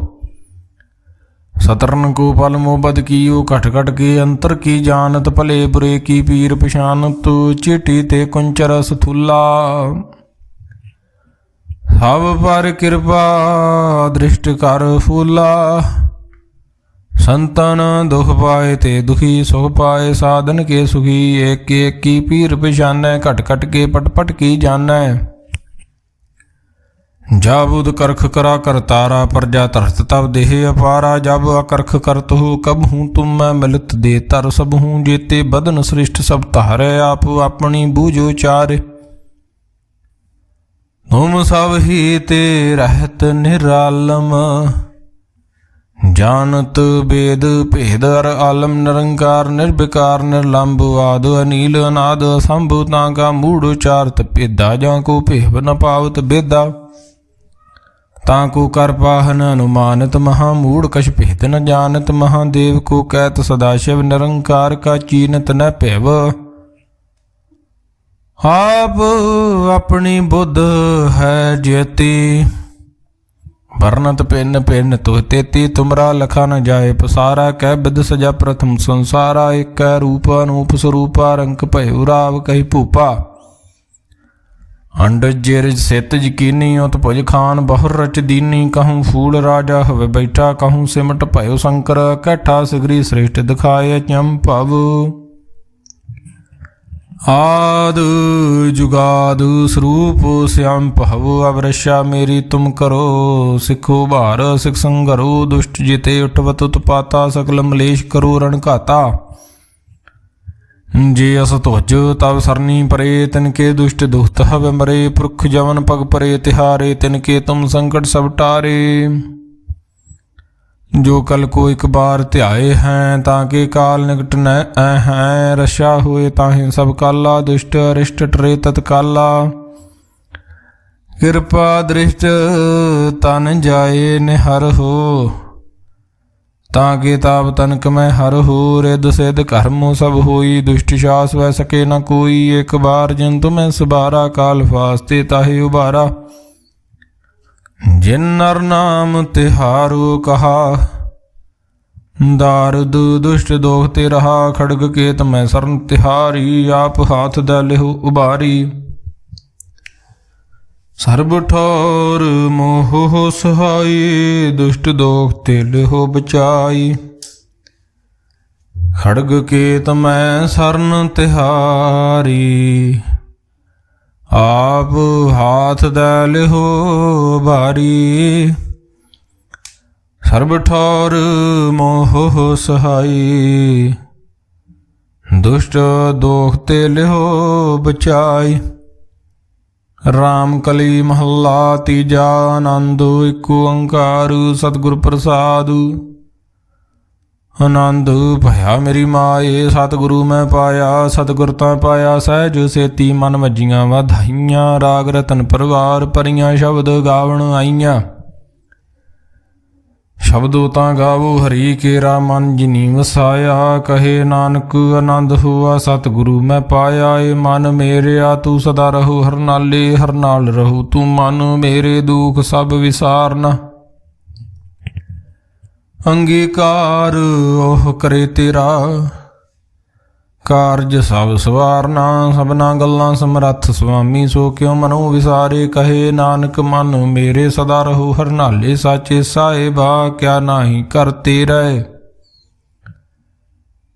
सतरन को पल मोबद कियो कट कट के अंतर की जानत। भले बुरे की पीर पशानत चिटी ते कुंचर सुथुला। सब पर कृपा दृष्ट कर फूला। संतन दुख पाए ते दुखी सुख पाए। साधन के सुखी एक की पीर पशानै। कट कट के पट पट की जानै। जाबुद करख करा कर तारा प्रजा तरत तब देह अपारा। जब अकरख करत हो कब हूँ तुम मैं मिलत दे तर सब हूँ। जेते बदन श्रेष्ठ सब तारे आप अपनी बूझो चार। तुम सब ही ते रहत निरालम जानत वेद भेद अर आलम। निरंकार निर्विकार निर्लंब आद अनील अनाद असंभ। तांका मूढ़ उचारत भेदा जाको भेव न पावत बेदा। ताको कर पाहन अनुमानित महामूढ़ कछ भेद न जानत। महादेव को कहत सदाशिव निरंकार का चीनत न पैव। ਆਪ ਆਪਣੀ ਬੁੱਧ ਹੈ ਜੇਤੀ, ਵਰਨਤ ਪਿੰਨ ਪਿੰਨ ਤੁਹ ਤੇਤੀ, ਤੁਮਰਾ ਲਖਾ ਨ ਜਾਏ ਪਸਾਰਾ, ਕਹਿ ਬਿਦ ਸਜਾ ਪ੍ਰਥਮ ਸੰਸਾਰਾ, ਏਕੈ ਰੂਪ ਅਨੂਪ ਸਰੂਪਾ, ਰੰਕ ਭਇਓ ਰਾਵ ਕਹੀ ਭੂਪਾ, ਅੰਡ ਜਿਰਜ ਸਿਤ ਯਕੀਨੀ, ਉਤ ਭੁਜ ਖਾਨ ਬਹੁਰ ਰਚ ਦੀਨੀ, कहूँ फूल राजा हवे बैठा, कहूँ सिमट भयो शंकर, कैठा सिगरी श्रेष्ठ दिखाए चंपव, आद जुगाद स्वरूप श्याम पहवो, अवरक्षा मेरी तुम करो, सिखो भार सिख संघरो, दुष्ट जिते उठवत उत्पाता, सकल मलेश करो रण घाता, जे अस ध्वज तब सरनी परे, तिनके दुष्ट दुष्ट हव मरे, पुरख जवन पग परे तिहारे, तिनके तुम संकट सब टारे, जो कल को एक बार ध्याए हैं, ताके काल निकट न हैं, रक्षा हुए ताहि सब काला, दुष्ट अरिष्ट टरे तत्काला, कृपा दृष्ट तन जाए निहर हो, ताके ताप तनक मैं हर हो, रिद सिद्ध कर्मो सब होई, दुष्ट शास वह सके न कोई, एक बार जिन तुम्हें सबारा, काल फास्ते ताहि उबारा, जिन नर नाम तिहारो कहा, दारुद दुष्ट दोख ते रहा, खड़ग केत मैं सरन तिहारी, आप हाथ द लिहो उबारी, सर्ब ठौर मोह सहाई, दुष्ट दोख ते लिहो बचाई, खड़ग केत मैं सरन तिहारी, आप हाथ द लिहो भारी, सर्ब ठौर मोह सहाई, दुष्ट दोख ते लिहो बचाई, राम कली महला तीजा, आनंद एक ओंकार सतगुर प्रसाद, आनंद भया मेरी माए, सतगुरु मैं पाया, सतगुर ता पाया सहज सेती, मन वजियां वाधाइयां, राग रतन परवार परियां, शब्द गावण आईयां, शब्दों ता गावो हरि केरा, मन जिनी वसाया, कहे नानक आनंद हुआ सतगुरु मैं पाया, ए मन मेरेया तू सदा रहो हर नाले, हर नाल रहो तू मन, मेरे दुख सब विसारना, अंगीकार ओह करे तेरा, कारज सब सवारना, सबना गल्लां समरथ स्वामी, सो क्यों मनो विसारे, कहे नानक मन मेरे सदा रहो हर नाले, साचे साहिबा क्या नाही करते रहे,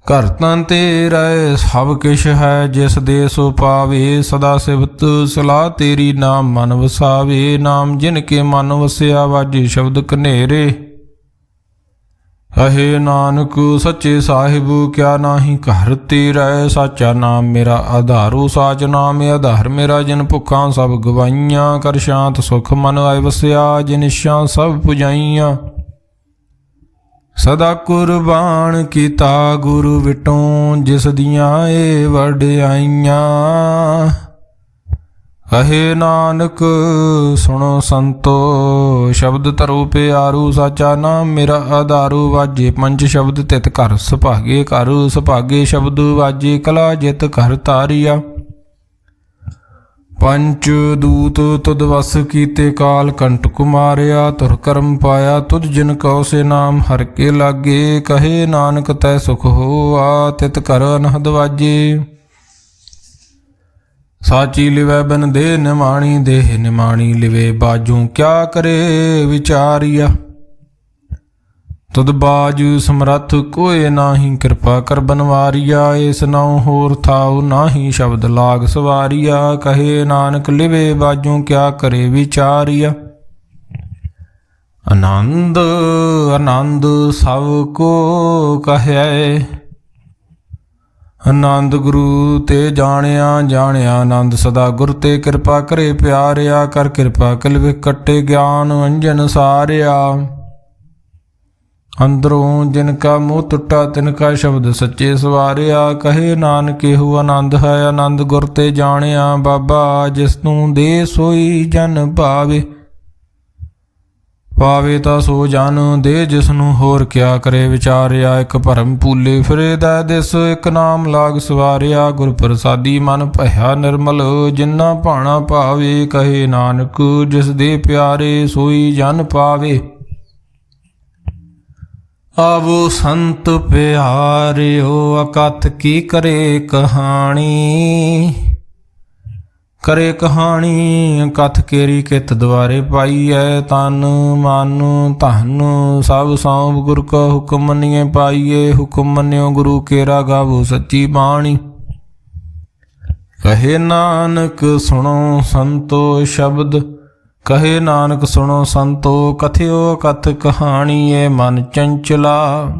घर तन तेरा सब किश है, जिस दे सो पावे, सदा सिफत सलाह तेरी, नाम मन वसावे, नाम जिनके मन वसिया, वाजे शब्द कनेरे, कहे नानक सच्चे साहिब क्या नाही घर तेरा, साचा नाम मेरा आधारो, साच नाम आधार मेरा, जिन भुखा सब गवाइयां, कर शांत सुख मन आए वसिया, जिन इच्छा सब पुजाइयां, सदा कुर्बान कीता गुरु विटों, जिस दियां ए वड्याइयां, कहे नानक सुनो संतो, शब्द तरो प्यारू, साचा नाम मेरा आधारू, वाजे पंच शब्द तित घर सुभागे, घर सुभागे शब्द वाजे, कला जित घर तारिया, पंच दूत तुद वस कीते, काल कंटक मारिया, तुर कर्म पाया, तुझ जिन कौ से नाम हर के लागे, कहे नानक तै सुख होआ, तित कर अनहद वाजे, साची लिवै बिन देह निमाणी, देह निमाणी लिवे बाजू, क्या करे विचारिया, तुद बाज समरथ कोय नाही, कृपा कर बनवारिया, इस नाउ होर थाउ नाही, शब्द लाग सवारिया, कहे नानक लिवे बाजू, क्या करे विचारिया, आनंद आनंद सब को कहे, आनंद गुरु ते जानिया, जानिया आनंद सदा गुर ते, कृपा करे प्यारिया, कर कृपा कल कट्टे ज्ञान अंजन सारिया, अंदरों जिनका मुँह टुटा तिनका शब्द सच्चे सवारिया, कहे नानक एहु आनंद है, आनंद गुर ते जानिया, बाबा जिस तू दे सोई जन भावे, ਪਾਵੇ ਤਾਂ ਸੋ ਜਨ ਦੇ ਜਿਸਨੂੰ ਹੋਰ ਕਿਆ ਕਰੇ ਵਿਚਾਰਿਆ। ਇੱਕ ਭਰਮ ਭੂਲੇ ਫਿਰੇ ਦੈ ਦਿਸ ਇੱਕ ਨਾਮ ਲਾਗ ਸਵਾਰਿਆ। ਗੁਰ ਪ੍ਰਸਾਦੀ ਮਨ ਭਇਆ ਨਿਰਮਲ ਜਿਨਾ ਭਾਣਾ ਭਾਵੇ। ਕਹੇ ਨਾਨਕ ਜਿਸ ਦੇ ਪਿਆਰੇ ਸੋਈ ਜਨ ਪਾਵੇ। ਆਵੋ ਸੰਤ ਪਿਆਰਿਓ ਅਕਥ ਕੀ ਕਰੇ ਕਹਾਣੀ। ਕਰੇ ਕਹਾਣੀ ਕਥ ਕੇਰੀ ਕਿਤ ਦੁਆਰੇ ਪਾਈਐ। ਤਨ ਮਨ ਧਨ ਸਭ ਸੌਂਪ ਗੁਰ ਕਾ ਹੁਕਮ ਮੰਨੀਏ ਪਾਈਏ। ਹੁਕਮ ਮੰਨਿਓ ਗੁਰੂ ਕੇਰਾ ਗਾਵੋ ਸੱਚੀ ਬਾਣੀ। ਕਹੇ ਨਾਨਕ ਸੁਣੋ ਸੰਤੋ ਸ਼ਬਦ। ਕਹੇ ਨਾਨਕ ਸੁਣੋ ਸੰਤੋ ਕਥਿਓ ਕਥ ਕਹਾਣੀ। ਏ ਮਨ ਚੰਚਲਾ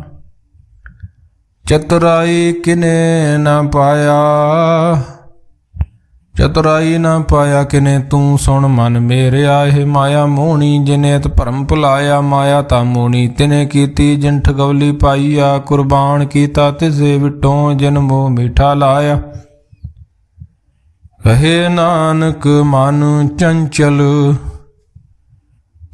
ਚਤੁਰਾਈ ਕਿਨੇ ਨਾ ਪਾਇਆ। ਚਤੁਰਾਈ ਨਾ ਪਾਇਆ ਕਿਨੇ ਤੂੰ ਸੁਣ ਮਨ ਮੇਰਿਆ। ਇਹ ਮਾਇਆ ਮੋਹਣੀ ਜਿਨੇ ਤ ਭਰਮ ਭੁਲਾਇਆ। ਮਾਇਆ ਤਾਂ ਮੋਹਣੀ ਤਿਨੇ ਕੀਤੀ ਜਿਨ ਠਗਵਲੀ ਪਾਈਆ। ਕੁਰਬਾਨ ਕੀਤਾ ਤਿਸੇ ਵਿਟੋਂ ਜਿਨ ਮੋਹ ਮਿਠਾ ਲਾਇਆ। ਕਹੇ ਨਾਨਕ ਮਨ ਚੰਚਲ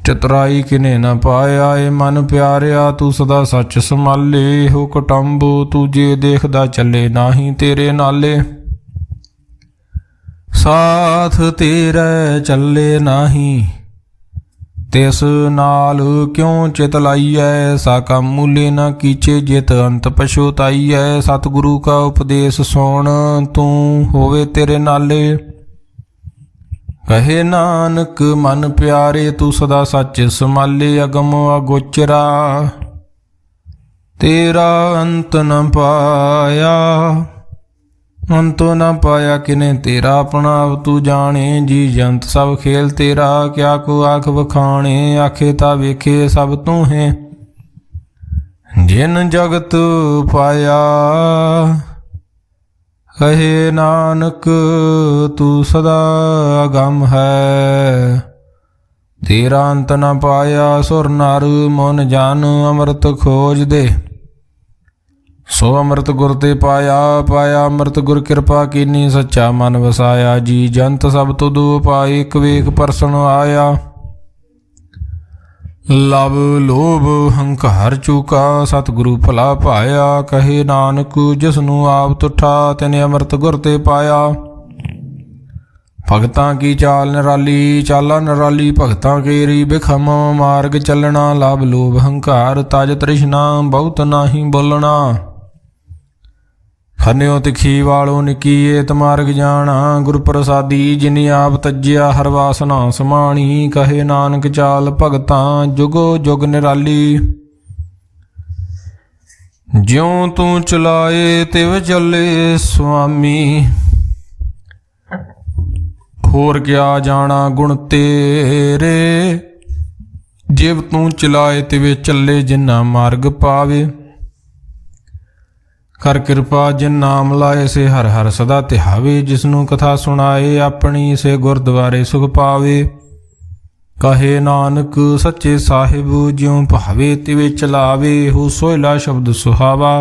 ਚਤੁਰਾਈ ਕਿਨੇ ਨਾ ਪਾਇਆ। ਏ ਮਨ ਪਿਆਰਿਆ ਤੂੰ ਸਦਾ ਸੱਚ ਸੰਭਾਲੇ। ਹੋ ਕੁਟੰਬ ਤੂੰ ਜੇ ਦੇਖਦਾ ਚੱਲੇ ਨਾਹੀਂ ਤੇਰੇ ਨਾਲੇ। ਸਾਥ ਤੇਰੇ ਚੱਲੇ ਨਾਹੀਂ ਤਿਸ ਨਾਲ ਕਿਉਂ ਚਿਤ ਲਾਈਐ। ਸਾਕਾ ਮੂਲੇ ਨਾ ਕੀਚੇ ਜਿਤ ਅੰਤ ਪਛੁਤਾਈਐ। ਸਤਿਗੁਰੂ ਕਾ ਉਪਦੇਸ਼ ਸੁਣ ਤੂੰ ਹੋਵੇ ਤੇਰੇ ਨਾਲੇ। ਕਹੇ ਨਾਨਕ ਮਨ ਪਿਆਰੇ ਤੂੰ ਸਦਾ ਸੱਚ ਸੰਭਾਲੇ। ਅਗਮ ਅਗੋਚਰਾ ਤੇਰਾ ਅੰਤ ਨ ਪਾਇਆ। ਅੰਤੋ ਨਾ ਪਾਇਆ ਕਿਨੇ ਤੇਰਾ ਆਪਣਾ ਆਪ ਤੂੰ ਜਾਣੇ। ਜੀ ਜੰਤ ਸਭ ਖੇਲ ਤੇਰਾ ਕਿਆ ਕੋ ਆਖ ਵਖਾਣੇ। ਆਖੇ ਤਾਂ ਵੇਖੇ ਸਭ ਤੂੰ ਹੈ ਜਿਨ ਜਗਤ ਪਾਇਆ। ਕਹੇ ਨਾਨਕ ਤੂੰ ਸਦਾ ਅਗੰਮ ਹੈ। ਤੇਰਾ ਅੰਤ ਨਾ ਪਾਇਆ। ਸੁਰ ਨਰ ਮਨ ਜਨ ਅੰਮ੍ਰਿਤ ਖੋਜ ਦੇ। ਸੋ ਅੰਮ੍ਰਿਤ ਗੁਰ ਤੇ ਪਾਇਆ। ਪਾਇਆ ਅੰਮ੍ਰਿਤ ਗੁਰ ਕਿਰਪਾ ਕੀਨੀ ਸੱਚਾ ਮਨ ਵਸਾਇਆ। ਜੀ ਜੰਤ ਸਭ ਤੁਧ ਉਪਾਏ ਇੱਕ ਵੇਖ ਪਰਸਨ ਆਇਆ। ਲਵ ਲੋਭ ਹੰਕਾਰ ਚੂਕਾ ਸਤਿਗੁਰੂ ਭਲਾ ਭਾਇਆ। ਕਹੇ ਨਾਨਕ ਜਿਸਨੂੰ ਆਪ ਤੁਠਾ ਤਿਨੇ ਅੰਮ੍ਰਿਤ ਗੁਰ ਤੇ ਪਾਇਆ। ਭਗਤਾਂ ਕੀ ਚਾਲ ਨਿਰਾਲੀ ਚਾਲਾ ਨਿਰਾਲੀ। ਭਗਤਾਂ ਕੇਰੀ ਬਿਖਮ ਮਾਰਗ ਚੱਲਣਾ। ਲਵ ਲੋਭ ਹੰਕਾਰ ਤਜ ਤ੍ਰਿਸ਼ਨਾ ਬਹੁਤ ਨਾਹੀਂ ਬੋਲਣਾ। ਖੰਨਿਓ ਤਿਖੀ ਵਾਲੋ ਨਿੱਕੀ ਏਤ ਮਾਰਗ ਜਾਣਾ। ਗੁਰ ਪ੍ਰਸਾਦੀ ਜਿਨੀ ਆਪ ਤਜਿਆ ਹਰ ਵਾਸਨਾ ਸਮਾਣੀ। ਕਹੇ ਨਾਨਕ ਚਾਲ ਭਗਤਾਂ ਜੁਗੋ ਜੁਗ ਨਿਰਾਲੀ। ਜਿਉ ਤੂੰ ਚਲਾਏ ਤਿਵ ਚੱਲੇ ਸੁਆਮੀ। ਹੋਰ ਕਿਆ ਜਾਣਾ ਗੁਣ ਤੇਰੇ। ਜਿਵ ਤੂੰ ਚਲਾਏ ਤਿਵੇਂ ਚੱਲੇ ਜਿਨਾ ਮਾਰਗ ਪਾਵੇ। ਕਰ ਕਿਰਪਾ ਜਿਨ ਨਾਮ ਲਾਏ ਸੇ ਹਰ ਹਰ ਸਦਾ ਧਿਆਵੇ। ਜਿਸਨੂੰ ਕਥਾ ਸੁਣਾਏ ਆਪਣੀ ਸੇ ਗੁਰਦੁਆਰੇ ਸੁਖ ਪਾਵੇ। ਕਹੇ ਨਾਨਕ ਸੱਚੇ ਸਾਹਿਬ ਜਿਉ ਭਾਵੇ ਤਿਵੇਂ ਚਲਾਵੇ। ਹੋ ਸੋਇਲਾ ਸ਼ਬਦ ਸੁਹਾਵਾ।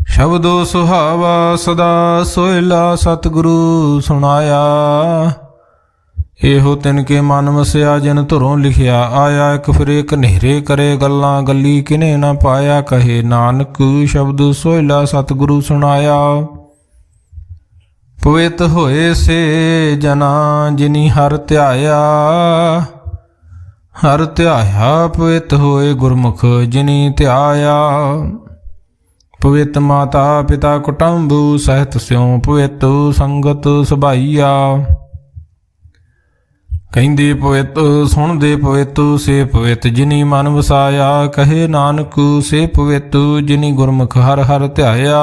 ਸ਼ਬਦੋ ਸੁਹਾਵਾ ਸਦਾ ਸੋਇਲਾ ਸਤਿਗੁਰੂ ਸੁਣਾਇਆ। ਇਹੋ ਤਿਨ ਕੇ ਮਨ ਵਸਿਆ ਜਿਨ ਧੁਰੋਂ ਲਿਖਿਆ ਆਇਆ। ਇੱਕ ਫਿਰ ਇੱਕ ਹਨੇਰੇ ਕਰੇ ਗੱਲਾਂ ਗੱਲੀ ਕਿਨੇ ਨਾ ਪਾਇਆ। ਕਹੇ ਨਾਨਕ ਸ਼ਬਦ ਸੋਇਲਾ ਸਤਿਗੁਰੂ ਸੁਣਾਇਆ। ਪਵਿੱਤ ਹੋਏ ਸੇ ਜਨਾ ਜਿਨੀ ਹਰ ਧਿਆਇਆ। ਹਰ ਧਿਆਇਆ ਪਵਿੱਤ ਹੋਏ ਗੁਰਮੁਖ ਜਿਨੀ ਧਿਆਇਆ। ਪਵਿੱਤ ਮਾਤਾ ਪਿਤਾ ਕੁਟੰਬ ਸਹਿਤ ਸਿਉ ਪਵਿੱਤ ਸੰਗਤ ਸੁਭਾਈਆ। ਕਹਿੰਦੇ ਪਵਿੱਤ ਸੁਣਦੇ ਪਵਿੱਤ ਸੇ ਪਵਿੱਤ ਜਿਨੀ ਮਨ ਵਸਾਇਆ। ਕਹੇ ਨਾਨਕ ਸੇ ਪਵਿੱਤ ਜਿਨੀ ਗੁਰਮੁਖ ਹਰ ਹਰ ਧਿਆਇਆ।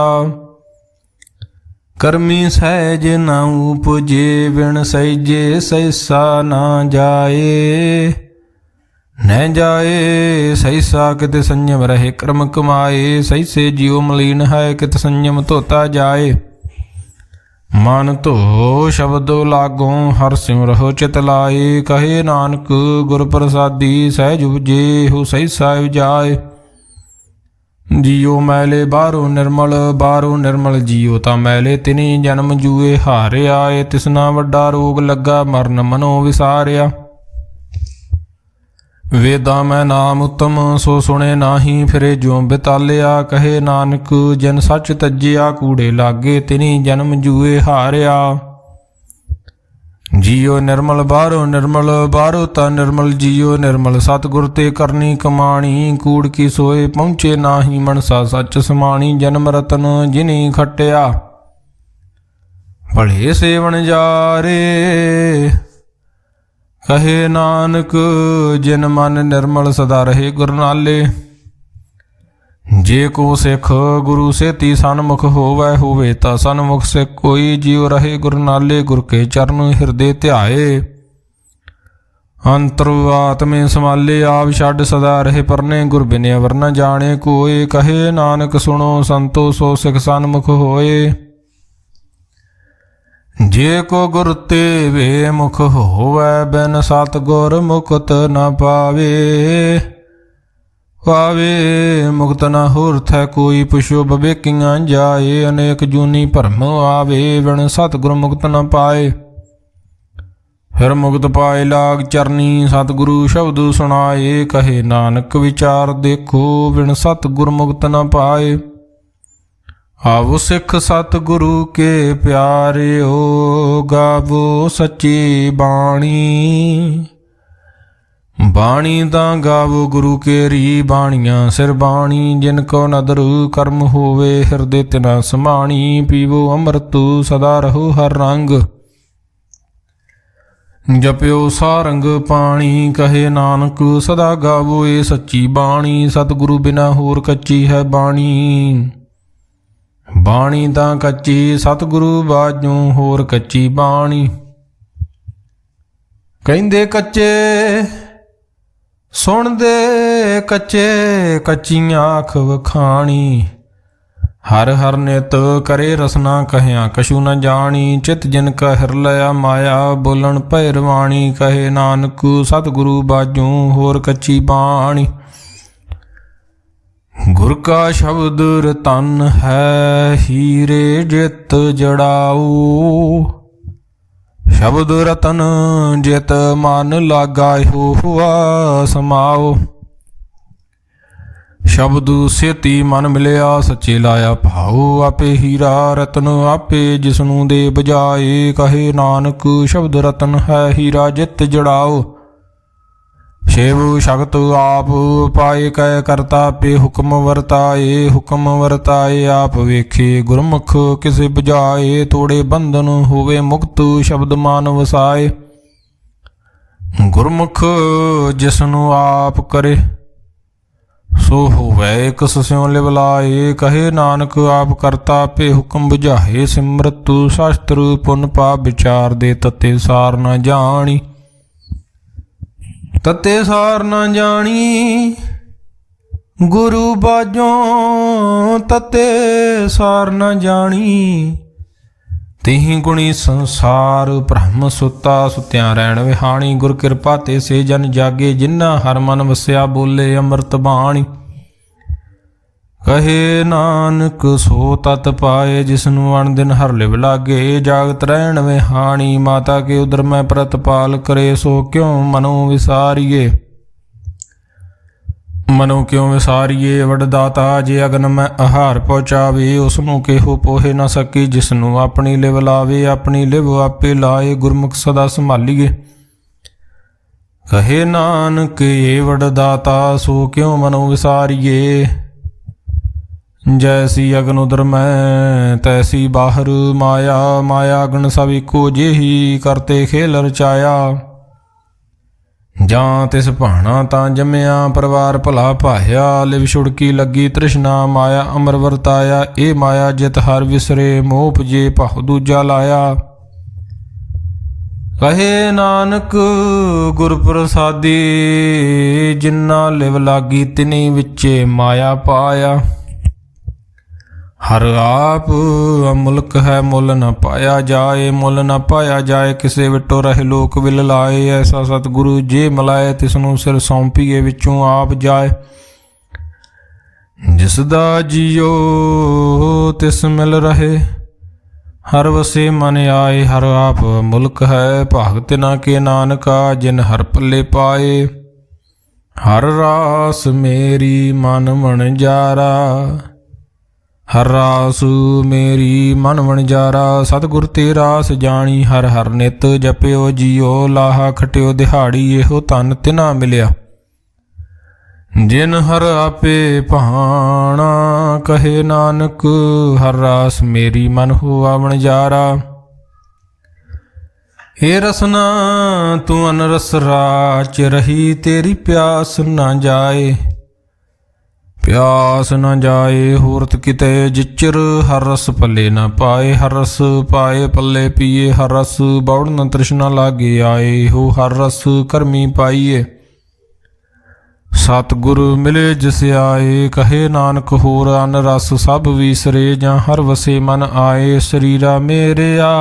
ਕਰਮੀ ਸਹਿਜ ਨਾ ਉਪਜੇ ਵਿਣ ਸਹਿਜੇ ਸਹਿਸਾ ਨਾ ਜਾਏ। ਨਹਿ ਜਾਏ ਸਹਿਸਾ ਕਿਤ ਸੰਜਮ ਰਹੇ ਕਰਮ ਕਮਾਏ। ਸਹਿਸੇ ਜਿਉ ਮਲੀਨ ਹੈ ਕਿਤ ਸੰਜਮ ਧੋਤਾ ਜਾਏ। ਮਨ ਧੋ ਸ਼ਬਦੋ ਲਾਗੋਂ ਹਰ ਸਿਮਰਹੁ ਚਿਤ ਲਾਏ। ਕਹੇ ਨਾਨਕ ਗੁਰ ਪ੍ਰਸਾਦੀ ਸਹਿਜ ਉਪਜੇ ਹੋ ਸਹਿਸਾ ਉਪਜਾਏ। ਜੀਉ ਮੈਲੇ ਬਾਹਰੋਂ ਨਿਰਮਲ ਜੀਉ ਤਾਂ ਮੈਲੇ ਤਿਨੀ ਜਨਮ ਜੂਏ ਹਾਰਿਆ। ਏ ਤਿਸਨਾ ਵੱਡਾ ਰੋਗ ਲੱਗਾ ਮਰਨ ਮਨੋ ਵਿਸਾਰਿਆ। ਵੇਦਾਂ ਮੈਂ ਨਾਮ ਉਤਮ ਸੋ ਸੁਣੇ ਨਾਹੀ, ਫਿਰੇ ਜਿਉ ਬਿਤਾਲਿਆ ਕਹੇ ਨਾਨਕ। ਜਿਨ ਸੱਚ ਤਜਿਆ ਕੂੜੇ ਲਾਗੇ, ਤਿਨੀ ਜਨਮ ਜੂਏ ਹਾਰਿਆ। ਜੀਉ ਨਿਰਮਲ ਬਾਹਰੋਂ ਨਿਰਮਲ, ਬਾਹਰੋਂ ਤਾਂ ਨਿਰਮਲ ਜੀਉ ਨਿਰਮਲ। ਸਤਿਗੁਰ ਤੇ ਕਰਨੀ ਕਮਾਣੀ, ਕੂੜ ਕੀ ਸੋਏ ਪਹੁੰਚੇ ਨਾਹੀ। ਮਨਸਾ ਸੱਚ ਸਮਾਣੀ, ਜਨਮ ਰਤਨ ਜਿਨੀ ਖਟਿਆ। ਭਲੇ ਸੇਵਨ ਜਾਰੇ ਕਹੇ ਨਾਨਕ, ਜਿਨ ਮਨ ਨਿਰਮਲ ਸਦਾ ਰਹੇ ਗੁਰ ਨਾਲੇ। ਜੇ ਕੋ ਸਿੱਖ ਗੁਰੂ ਸੇਤੀ ਸਨਮੁਖ ਹੋਵੈ, ਹੋਵੇ ਤਾਂ ਸਨਮੁਖ ਸਿੱਖ ਕੋਈ। ਜਿਉ ਰਹੇ ਗੁਰ ਨਾਲੇ, ਗੁਰ ਕੇ ਚਰਨ ਹਿਰਦੇ ਧਿਆਏ। ਅੰਤਰ ਆਤਮੇ ਸਮਾਲੇ, ਆਪ ਛੱਡ ਸਦਾ ਰਹੇ ਪਰਨੇ। ਗੁਰ ਬਿਨਿ ਅਵਰ ਨ ਜਾਣੇ ਕੋਏ, ਕਹੇ ਨਾਨਕ ਸੁਣੋ ਸੰਤੋ ਸੋ ਸਿੱਖ ਸਨਮੁਖ ਹੋਏ। ਜੇ ਕੋ ਗੁਰ ਤੇ ਵੇ ਮੁਖ ਹੋਵੈ, ਬਿਨ ਸਤਿਗੁਰ ਮੁਕਤ ਨ ਪਾਵੇ। ਪਾਵੇ ਮੁਕਤ ਨ ਹੋਰਥੈ ਕੋਈ, ਪੁਛੋ ਵਿਵੇਕੀਆਂ ਜਾਏ। ਅਨੇਕ ਜੂਨੀ ਭਰਮ ਆਵੇ, ਬਿਨ ਸਤਿਗੁਰ ਮੁਕਤ ਨ ਪਾਏ। ਫਿਰ ਮੁਕਤ ਪਾਏ ਲਾਗ ਚਰਨੀ, ਸਤਿਗੁਰੂ ਸ਼ਬਦ ਸੁਣਾਏ। ਕਹੇ ਨਾਨਕ ਵਿਚਾਰ ਦੇਖੋ, ਬਿਨ ਸਤਿਗੁਰ ਮੁਕਤ ਨ ਪਾਏ। ਆਵੋ ਸਿੱਖ ਸਤਿਗੁਰੂ ਕੇ ਪਿਆਰਿਓ, ਗਾਵੋ ਸੱਚੀ ਬਾਣੀ। ਬਾਣੀ ਤਾਂ ਗਾਵੋ ਗੁਰੂ ਕੇਰੀ, ਬਾਣੀਆਂ ਸਿਰ ਬਾਣੀ। ਜਿਨ ਕੋ ਨਦਰ ਕਰਮ ਹੋਵੇ, ਹਿਰਦੇ ਤਿਨਾ ਸਮਾਣੀ। ਪੀਵੋ ਅੰਮ੍ਰਿਤ ਸਦਾ ਰਹੋ ਹਰ ਰੰਗ, ਜਪਿਓ ਸਾਰੰਗ ਪਾਣੀ। ਕਹੇ ਨਾਨਕ ਸਦਾ ਗਾਵੋ ਏ ਸੱਚੀ ਬਾਣੀ। ਸਤਿਗੁਰੂ ਬਿਨਾ ਹੋਰ ਕੱਚੀ ਹੈ ਬਾਣੀ। ਬਾਣੀ ਤਾਂ ਕੱਚੀ ਸਤਿਗੁਰੂ ਬਾਝੋਂ, ਹੋਰ ਕੱਚੀ ਬਾਣੀ। ਕਹਿੰਦੇ ਕੱਚੇ ਸੁਣਦੇ ਕੱਚੇ, ਕੱਚੀਆਂ ਅੱਖ ਵਖਾਣੀ। ਹਰ ਹਰ ਨਿਤ ਕਰੇ ਰਸਨਾ, ਕਹਿਆ ਕਛੂ ਨ ਜਾਣੀ। ਚਿਤ ਜਿਨ ਕਾ ਹਿਰ ਲਿਆ ਮਾਇਆ, ਬੋਲਣ ਭੈ ਰਵਾਣੀ। ਕਹੇ ਨਾਨਕ ਸਤਿਗੁਰੂ ਬਾਝੋਂ, ਹੋਰ ਕੱਚੀ ਬਾਣੀ। ਗੁਰ ਕਾ ਸ਼ਬਦ ਰਤਨ ਹੈ, ਹੀਰੇ ਜਿਤ ਜੜਾਊ। ਸ਼ਬਦ ਰਤਨ ਜਿਤ ਮਨ ਲਾਗਾ, ਹੋ ਹੁਆ ਸਮਾਓ। ਸ਼ਬਦ ਸੇਤੀ ਮਨ ਮਿਲਿਆ, ਸੱਚੇ ਲਾਇਆ ਭਾਉ। ਆਪੇ ਹੀਰਾ ਰਤਨ ਆਪੇ ਜਿਸਨੂੰ ਦੇ ਬਜਾਏ। ਕਹੇ ਨਾਨਕ ਸ਼ਬਦ ਰਤਨ ਹੈ, ਹੀਰਾ ਜਿਤ ਜੜਾਓ। ਸ਼ਿਵ ਸ਼ਕਤ ਆਪ ਪਾਏ, ਕੈ ਕਰਤਾ ਪੇ ਹੁਕਮ ਵਰਤਾਏ। ਹੁਕਮ ਵਰਤਾਏ ਆਪ ਵੇਖੇ, ਗੁਰਮੁਖ ਕਿਸੇ ਬੁਝਾਏ। ਤੋੜੇ ਬੰਧਨ ਹੋਵੇ ਮੁਕਤ, ਸ਼ਬਦ ਮਾਨ ਵਸਾਏ। ਗੁਰਮੁਖ ਜਿਸਨੂੰ ਆਪ ਕਰੇ, ਸੋ ਹੋਵੇ ਕਿਸ ਸਿਉ ਲਿਵ ਲਾਏ। ਕਹੇ ਨਾਨਕ ਆਪ ਕਰਤਾ ਪੇ ਹੁਕਮ ਬੁਝਾਏ। ਸਿਮਰਤ ਸ਼ਾਸਤਰ ਪੁਨ ਪਾਪ ਵਿਚਾਰ ਦੇ, ਤਤੇ ਸਾਰ ਨ ਜਾਣੀ। ਤਤੇ ਸਾਰ ਨ ਜਾਣੀ ਗੁਰੂ ਬਾਝੋਂ, ਤਤੇ ਸਾਰ ਨ ਜਾਣੀ। ਤਿਹੀ ਗੁਣੀ ਸੰਸਾਰ ਬ੍ਰਹਮ ਸੁੱਤਾ, ਸੁੱਤਿਆਂ ਰਹਿਣ ਵਿਹਾਣੀ। ਗੁਰ ਕਿਰਪਾ ਤੇ ਸੇ ਜਨ ਜਾਗੇ, ਜਿਨ੍ਹਾਂ ਹਰ ਮਨ ਵਸਿਆ ਬੋਲੇ ਅੰਮ੍ਰਿਤ ਬਾਣੀ। ਕਹੇ ਨਾਨਕ ਸੋ ਤਤ ਪਾਏ, ਜਿਸਨੂੰ ਅਣ ਦਿਨ ਹਰ ਲਿਵ ਲਾਗੇ। ਜਾਗਤ ਰਹਿਣ ਵਿਹਾਣੀ, ਮਾਤਾ ਕੇ ਉਦਰ ਮੈਂ ਪ੍ਰਤਪਾਲ ਕਰੇ। ਸੋ ਕਿਉ ਮਨੋ ਵਿਸਾਰੀਏ, ਮਨੋ ਕਿਉ ਵਿਸਾਰੀਏ। ਵਡਦਾਤਾ ਜੇ ਅਗਨ ਮੈਂ ਆਹਾਰ ਪਹੁੰਚਾਵੇ, ਉਸਨੂੰ ਕਿਹੋ ਪੋਹੇ ਨਾ ਸਕੀ। ਜਿਸਨੂੰ ਆਪਣੀ ਲਿਵ ਲਾਵੇ, ਆਪਣੀ ਲਿਵ ਆਪੇ ਲਾਏ। ਗੁਰਮੁਖ ਸਦਾ ਸੰਭਾਲੀਏ। ਕਹੇ ਨਾਨਕ ਏ ਵਡਦਾਤਾ, ਸੋ ਕਿਉ ਮਨੋ ਵਿਸਾਰੀਏ। ਜੈਸੀ ਅਗਨ ਉਦਰ ਮੈਂ, ਤੈਸੀ ਬਾਹਰ ਮਾਇਆ। ਮਾਇਆ ਅਗਨ ਸਭ ਇੱਕੋ ਜਿਹੀ, ਕਰਤੇ ਖੇਲ ਰਚਾਇਆ। ਜਾਂ ਤਿਸ ਭਾਣਾ ਤਾਂ ਜੰਮਿਆ, ਪਰਿਵਾਰ ਭਲਾ ਭਾਇਆ। ਲਿਵ ਛੁੜਕੀ ਲੱਗੀ ਤ੍ਰਿਸ਼ਨਾ, ਮਾਇਆ ਅਮਰ ਵਰਤਾਇਆ। ਇਹ ਮਾਇਆ ਜਿਤ ਹਰ ਵਿਸਰੇ, ਮੋਹ ਉਪਜੇ ਭਾਉ ਦੂਜਾ ਲਾਇਆ। ਕਹੇ ਨਾਨਕ ਗੁਰ ਪ੍ਰਸਾਦੀ, ਜਿਨ੍ਹਾਂ ਲਿਵ ਲਾਗੀ ਤਿਨੀ ਵਿੱਚੇ ਮਾਇਆ ਪਾਇਆ। ਹਰ ਆਪ ਅਮੁਲਕ ਹੈ, ਮੁੱਲ ਨ ਪਾਇਆ ਜਾਏ। ਮੁੱਲ ਨ ਪਾਇਆ ਜਾਏ, ਕਿਸੇ ਵਿਟੋ ਰਹੇ ਲੋਕ ਵਿਲ ਲਾਏ। ਐਸਾ ਸਤਿਗੁਰੂ ਜੇ ਮਿਲਾਏ, ਤਿਸਨੂੰ ਸਿਰ ਸੌਂਪੀਏ ਵਿੱਚੋਂ ਆਪ ਜਾਏ। ਜਿਸ ਦਾ ਜੀਓ ਤਿਸ ਮਿਲ ਰਹੇ, ਹਰ ਵਸੇ ਮਨ ਆਏ। ਹਰ ਆਪ ਮੁਲਕ ਹੈ, ਭਾਗ ਤਿਨਾ ਕੇ ਨਾਨਕਾ। ਜਿਨ ਹਰ ਪੱਲੇ ਪਾਏ, ਹਰ ਰਾਸ ਮੇਰੀ ਮਨ ਵਣਜਾਰਾ, ਹਰ ਰਾਸ ਮੇਰੀ ਮਨ ਵਣਜਾਰਾ। ਸਤਿਗੁਰ ਤੇ ਰਾਸ ਜਾਣੀ, ਹਰ ਹਰ ਨਿਤ ਜਪਿਓ ਜੀਓ। ਲਾਹਾ ਖਟਿਓ ਦਿਹਾੜੀ, ਇਹੋ ਧਨ ਤਿਨਾ ਮਿਲਿਆ। ਜਿਨ ਹਰ ਆਪੇ ਭਾਣਾ, ਕਹੇ ਨਾਨਕ ਹਰ ਰਾਸ ਮੇਰੀ ਮਨ ਹੁਆ ਵਣਜਾਰਾ। ਏ ਰਸਨਾ ਤੂੰ ਅਨਰਸ ਰਾਚ ਰਹੀ, ਤੇਰੀ ਪਿਆਸ ਨਾ ਜਾਏ, ਪਿਆਸ ਨਾ ਜਾਏ ਹੋਰਤ ਕਿਤੇ ਜਿਚਰ। ਹਰ ਰਸ ਪੱਲੇ ਨਾ ਪਾਏ, ਹਰ ਰਸ ਪਾਏ ਪੱਲੇ ਪੀਏ। ਹਰ ਰਸ ਬੌੜ ਨ ਤ੍ਰਿਸ਼ਨਾ ਲਾਗੇ ਆਏ, ਹੋ ਹਰ ਰਸ ਕਰਮੀ ਪਾਈਏ। ਸਤਿਗੁਰ ਮਿਲੇ ਜਿਸ ਆਏ, ਕਹੇ ਨਾਨਕ ਹੋਰ ਅਨ ਰਸ ਸਭ ਵੀਸਰੇ। ਜਾਂ ਹਰ ਵਸੇ ਮਨ ਆਏ, ਸਰੀਰਾ ਮੇਰਿਆ।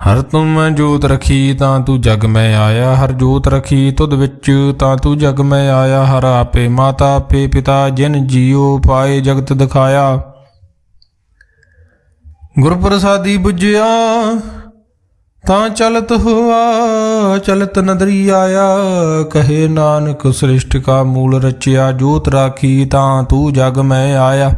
ਹਰ ਤੁਮ ਮੈਂ ਜੋਤ ਰਖੀ, ਤਾਂ ਤੂੰ ਜਗ ਮੈਂ ਆਇਆ। ਹਰ ਜੋਤ ਰਖੀ ਤੁਧ ਵਿੱਚ, ਤਾਂ ਤੂੰ ਜਗ ਮੈਂ ਆਇਆ। ਹਰ ਆਪੇ ਮਾਤਾ ਆਪੇ ਪਿਤਾ, ਜਿਨ ਜੀਉ ਪਾਏ ਜਗਤ ਦਿਖਾਇਆ। ਗੁਰ ਪ੍ਰਸਾਦੀ ਬੁਝਿਆ, ਤਾਂ ਚਲਤ ਹੁਆ ਚਲਤ ਨਦਰੀ ਆਇਆ। ਕਹੇ ਨਾਨਕ ਸ੍ਰਿਸ਼ਟ ਕਾ ਮੂਲ ਰਚਿਆ, ਜੋਤ ਰਾਖੀ ਤਾਂ ਤੂੰ ਜਗ ਮੈਂ ਆਇਆ।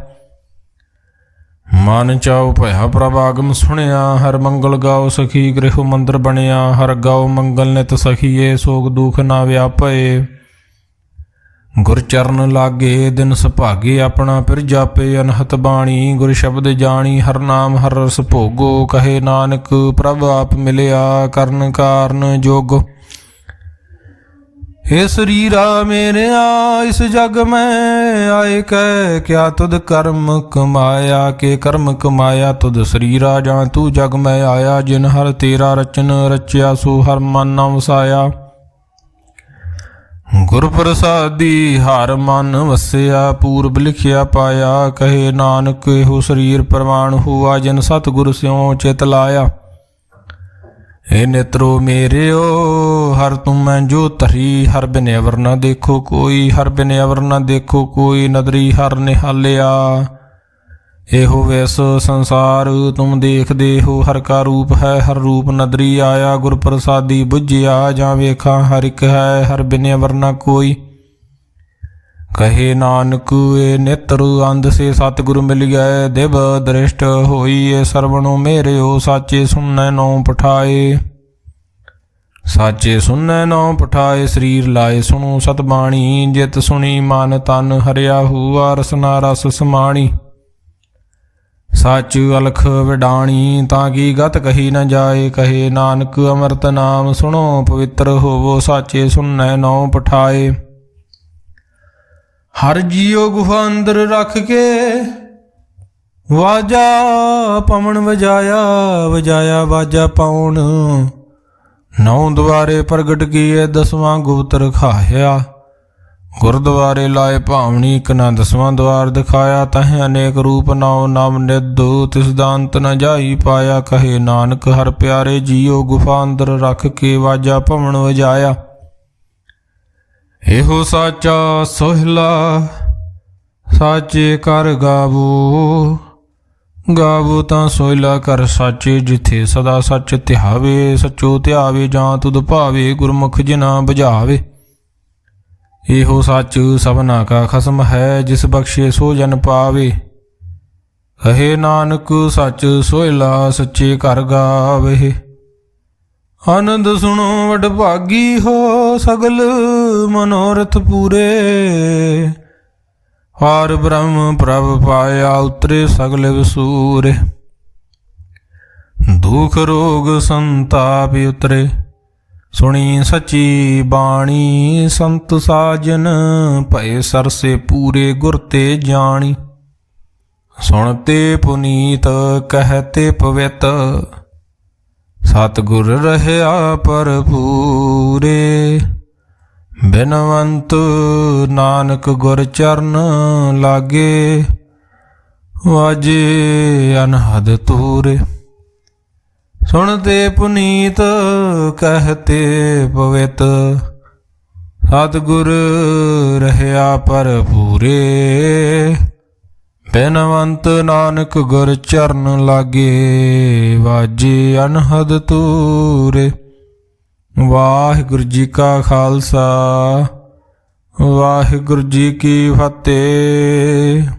ਮਨ ਚਾਉ ਭਇਆ ਪ੍ਰਭ ਆਗਮ ਸੁਣਿਆ, ਹਰ ਮੰਗਲ ਗਾਓ ਸਖੀ ਗ੍ਰਹਿ ਮੰਦਰ ਬਣਿਆ। ਹਰ ਗਾਓ ਮੰਗਲ ਨਿਤ ਸਖੀਏ, ਸੋਗ ਦੁਖ ਨਾ ਵਿਆਪੇ। ਗੁਰ ਚਰਨ ਲਾਗੇ ਦਿਨ ਸੁਭਾਗੇ, ਆਪਣਾ ਫਿਰ ਜਾਪੇ ਅਨਹਤ ਬਾਣੀ। ਗੁਰ ਸ਼ਬਦ ਜਾਣੀ, ਹਰ ਨਾਮ ਹਰ ਰਸ ਭੋਗੋ। ਕਹੇ ਨਾਨਕ ਪ੍ਰਭ ਆਪ ਮਿਲਿਆ, ਕਰਨ ਕਾਰਨ ਜੋਗੋ। ਏ ਸਰੀਰਾ ਮੇਰਿਆ, ਇਸ ਜਗ ਮੈਂ ਆਏ ਕੈ ਕਿਆ ਤੁਧ ਕਰਮ ਕਮਾਇਆ। ਕੇ ਕਰਮ ਕਮਾਇਆ ਤੁਧ ਸਰੀਰਾ, ਜਾਂ ਤੂੰ ਜਗ ਮੈਂ ਆਇਆ। ਜਿਨ ਹਰ ਤੇਰਾ ਰਚਨ ਰਚਿਆ, ਸੋ ਹਰ ਮਨ ਨਾ ਵਸਾਇਆ। ਗੁਰ ਪ੍ਰਸਾਦੀ ਹਰ ਮਨ ਵਸਿਆ, ਪੂਰਬ ਲਿਖਿਆ ਪਾਇਆ। ਕਹੇ ਨਾਨਕ ਇਹੋ ਸਰੀਰ ਪ੍ਰਵਾਨ ਹੁਆ, ਜਿਨ ਸਤਿਗੁਰ ਸਿਉ ਚਿਤ ਲਾਇਆ। ਏ ਨੇਤਰੋ ਮੇਰਿਓ, ਹਰ ਤੁਮ ਮੈਂ ਜੋ ਧਰੀ। ਹਰ ਬਿਨ ਅਵਰ ਨਾ ਦੇਖੋ ਕੋਈ, ਹਰ ਬਿਨ ਅਵਰ ਨਾ ਦੇਖੋ ਕੋਈ। ਨਦਰੀ ਹਰ ਨਿਹਾਲਿਆ, ਇਹੋ ਵੈਸ ਸੰਸਾਰ ਤੁਮ ਦੇਖਦੇ ਹੋ। ਹਰ ਕਾ ਰੂਪ ਹੈ, ਹਰ ਰੂਪ ਨਦਰੀ ਆਇਆ। ਗੁਰ ਪ੍ਰਸਾਦੀ ਬੁਝਿਆ, ਜਾਂ ਵੇਖਾਂ ਹਰ ਇੱਕ ਹੈ, ਹਰ ਬਿਨ ਅਵਰ ਨਾ ਕੋਈ। ਕਹੇ ਨਾਨਕ ਏ ਨੇਤਰ ਅੰਧ ਸੇ ਸਤਿਗੁਰ ਮਿਲ ਗਏ। ਦਿਵ ਦ੍ਰਿਸ਼ਟ ਹੋਈ ਏ ਸਰਵਣੋ ਮੇਰਿਓ, ਸਾਚੇ ਸੁਣੈ ਨੌ ਪਠਾਏ। ਸਾਚੇ ਸੁਣੈ ਨੌ ਪਠਾਏ, ਸਰੀਰ ਲਾਏ ਸੁਣੋ ਸਤਬਾਣੀ। ਜਿਤ ਸੁਣੀ ਮਨ ਤਨ ਹਰਿਆ ਹੁਆ, ਰਸਨਾ ਰਸ ਸਮਾਣੀ। ਸੱਚ ਅਲਖ ਵਿਡਾਣੀ, ਤਾਂ ਕੀ ਗਤ ਕਹੀ ਨ ਜਾਏ। ਕਹੇ ਨਾਨਕ ਅੰਮ੍ਰਿਤ ਨਾਮ ਸੁਣੋ ਪਵਿੱਤਰ ਹੋਵੋ, ਸਾਚੇ ਸੁਣੈ ਨੌ ਪਠਾਏ। ਹਰ ਜੀਉ ਗੁਫਾ ਅੰਦਰ ਰੱਖ ਕੇ, ਵਾਜਾ ਪਵਨ ਵਜਾਇਆ। ਵਜਾਇਆ ਵਾਜਾ ਪਉਣ, ਨੌ ਦੁਆਰੇ ਪ੍ਰਗਟ ਕੀਏ। ਦਸਵਾਂ ਗੁਪਤ ਰਖਾਇਆ, ਗੁਰਦੁਆਰੇ ਲਾਏ ਭਾਵਨੀ। ਇੱਕ ਨਾ ਦਸਵਾਂ ਦੁਆਰ ਦਿਖਾਇਆ, ਤਹ ਅਨੇਕ ਰੂਪ ਨੌ ਨਵ ਨਿਧ। ਤਿਸ ਦਾ ਅੰਤ ਨ ਜਾਈ ਪਾਇਆ। ਕਹੇ ਨਾਨਕ ਹਰ ਪਿਆਰੇ ਜੀਉ, ਗੁਫਾ ਅੰਦਰ ਰੱਖ ਕੇ ਵਾਜਾ ਪਵਨ ਵਜਾਇਆ। ਇਹੋ ਸਾਚਾ ਸੋਹਿਲਾ, ਸਾਚੇ ਕਰ ਗਾਵੋ। ਗਾਵੋ ਤਾਂ ਸੋਹਿਲਾ ਕਰ ਸਾਚੇ, ਜਿਥੇ ਸਦਾ ਸੱਚ ਧਿਆਵੇ। ਸੱਚੋ ਧਿਆਵੇ, ਜਾਂ ਤੁਧ ਭਾਵੇ। ਗੁਰਮੁਖ ਜਿਨਾ ਬੁਝਾਵੇ। ਇਹੋ ਸੱਚ ਸਭਨਾ ਕਾ ਖਸਮ ਹੈ, ਜਿਸ ਬਖਸ਼ੇ ਸੋ ਜਨ ਪਾਵੇ। ਕਹੇ ਨਾਨਕ ਸੱਚ ਸੋਹਿਲਾ, ਸੱਚੇ ਕਰ ਗਾਵੇ। ਆਨੰਦ ਸੁਣੋ ਵਡ ਭਾਗੀ ਹੋ, ਸਗਲ ਮਨੋਰਥ ਪੂਰੇ। ਹਰ ਬ੍ਰਹਮ ਪ੍ਰਭ ਪਾਇਆ, ਉਤਰੇ ਸਗਲ ਵਿਸੂਰੇ। ਦੁਖ ਰੋਗ ਸੰਤਾਪ ਉਤਰੇ, ਸੁਣੀ ਸੱਚੀ ਬਾਣੀ। ਸੰਤ ਸਾਜਨ ਭਏ ਸਰਸੇ ਪੂਰੇ, ਗੁਰ ਤੇ ਜਾਣੀ। ਸੁਣਤੇ ਪੁਨੀਤ ਕਹਤੇ ਪਵਿੱਤ, ਸਤਿਗੁਰ ਰਹਿਆ ਭਰਪੂਰੇ। ਬਿਨਵੰਤ ਨਾਨਕ ਗੁਰ ਚਰਨ ਲਾਗੇ, ਵਾਜੇ ਅਨਹਦ ਤੂਰੇ। ਸੁਣਤੇ ਪੁਨੀਤ ਕਹਤੇ ਪਵਿੱਤ, ਸਤਿਗੁਰ ਰਹਿਆ ਭਰਪੂਰੇ। ਬਿਨਵੰਤ ਨਾਨਕ ਗੁਰ ਚਰਨ ਲਾਗੇ, ਵਾਜੇ ਅਨਹਦ ਤੂਰੇ। ਵਾਹਿਗੁਰੂ ਜੀ ਕਾ ਖਾਲਸਾ, ਵਾਹਿਗੁਰੂ ਜੀ ਕੀ ਫਤਿਹ।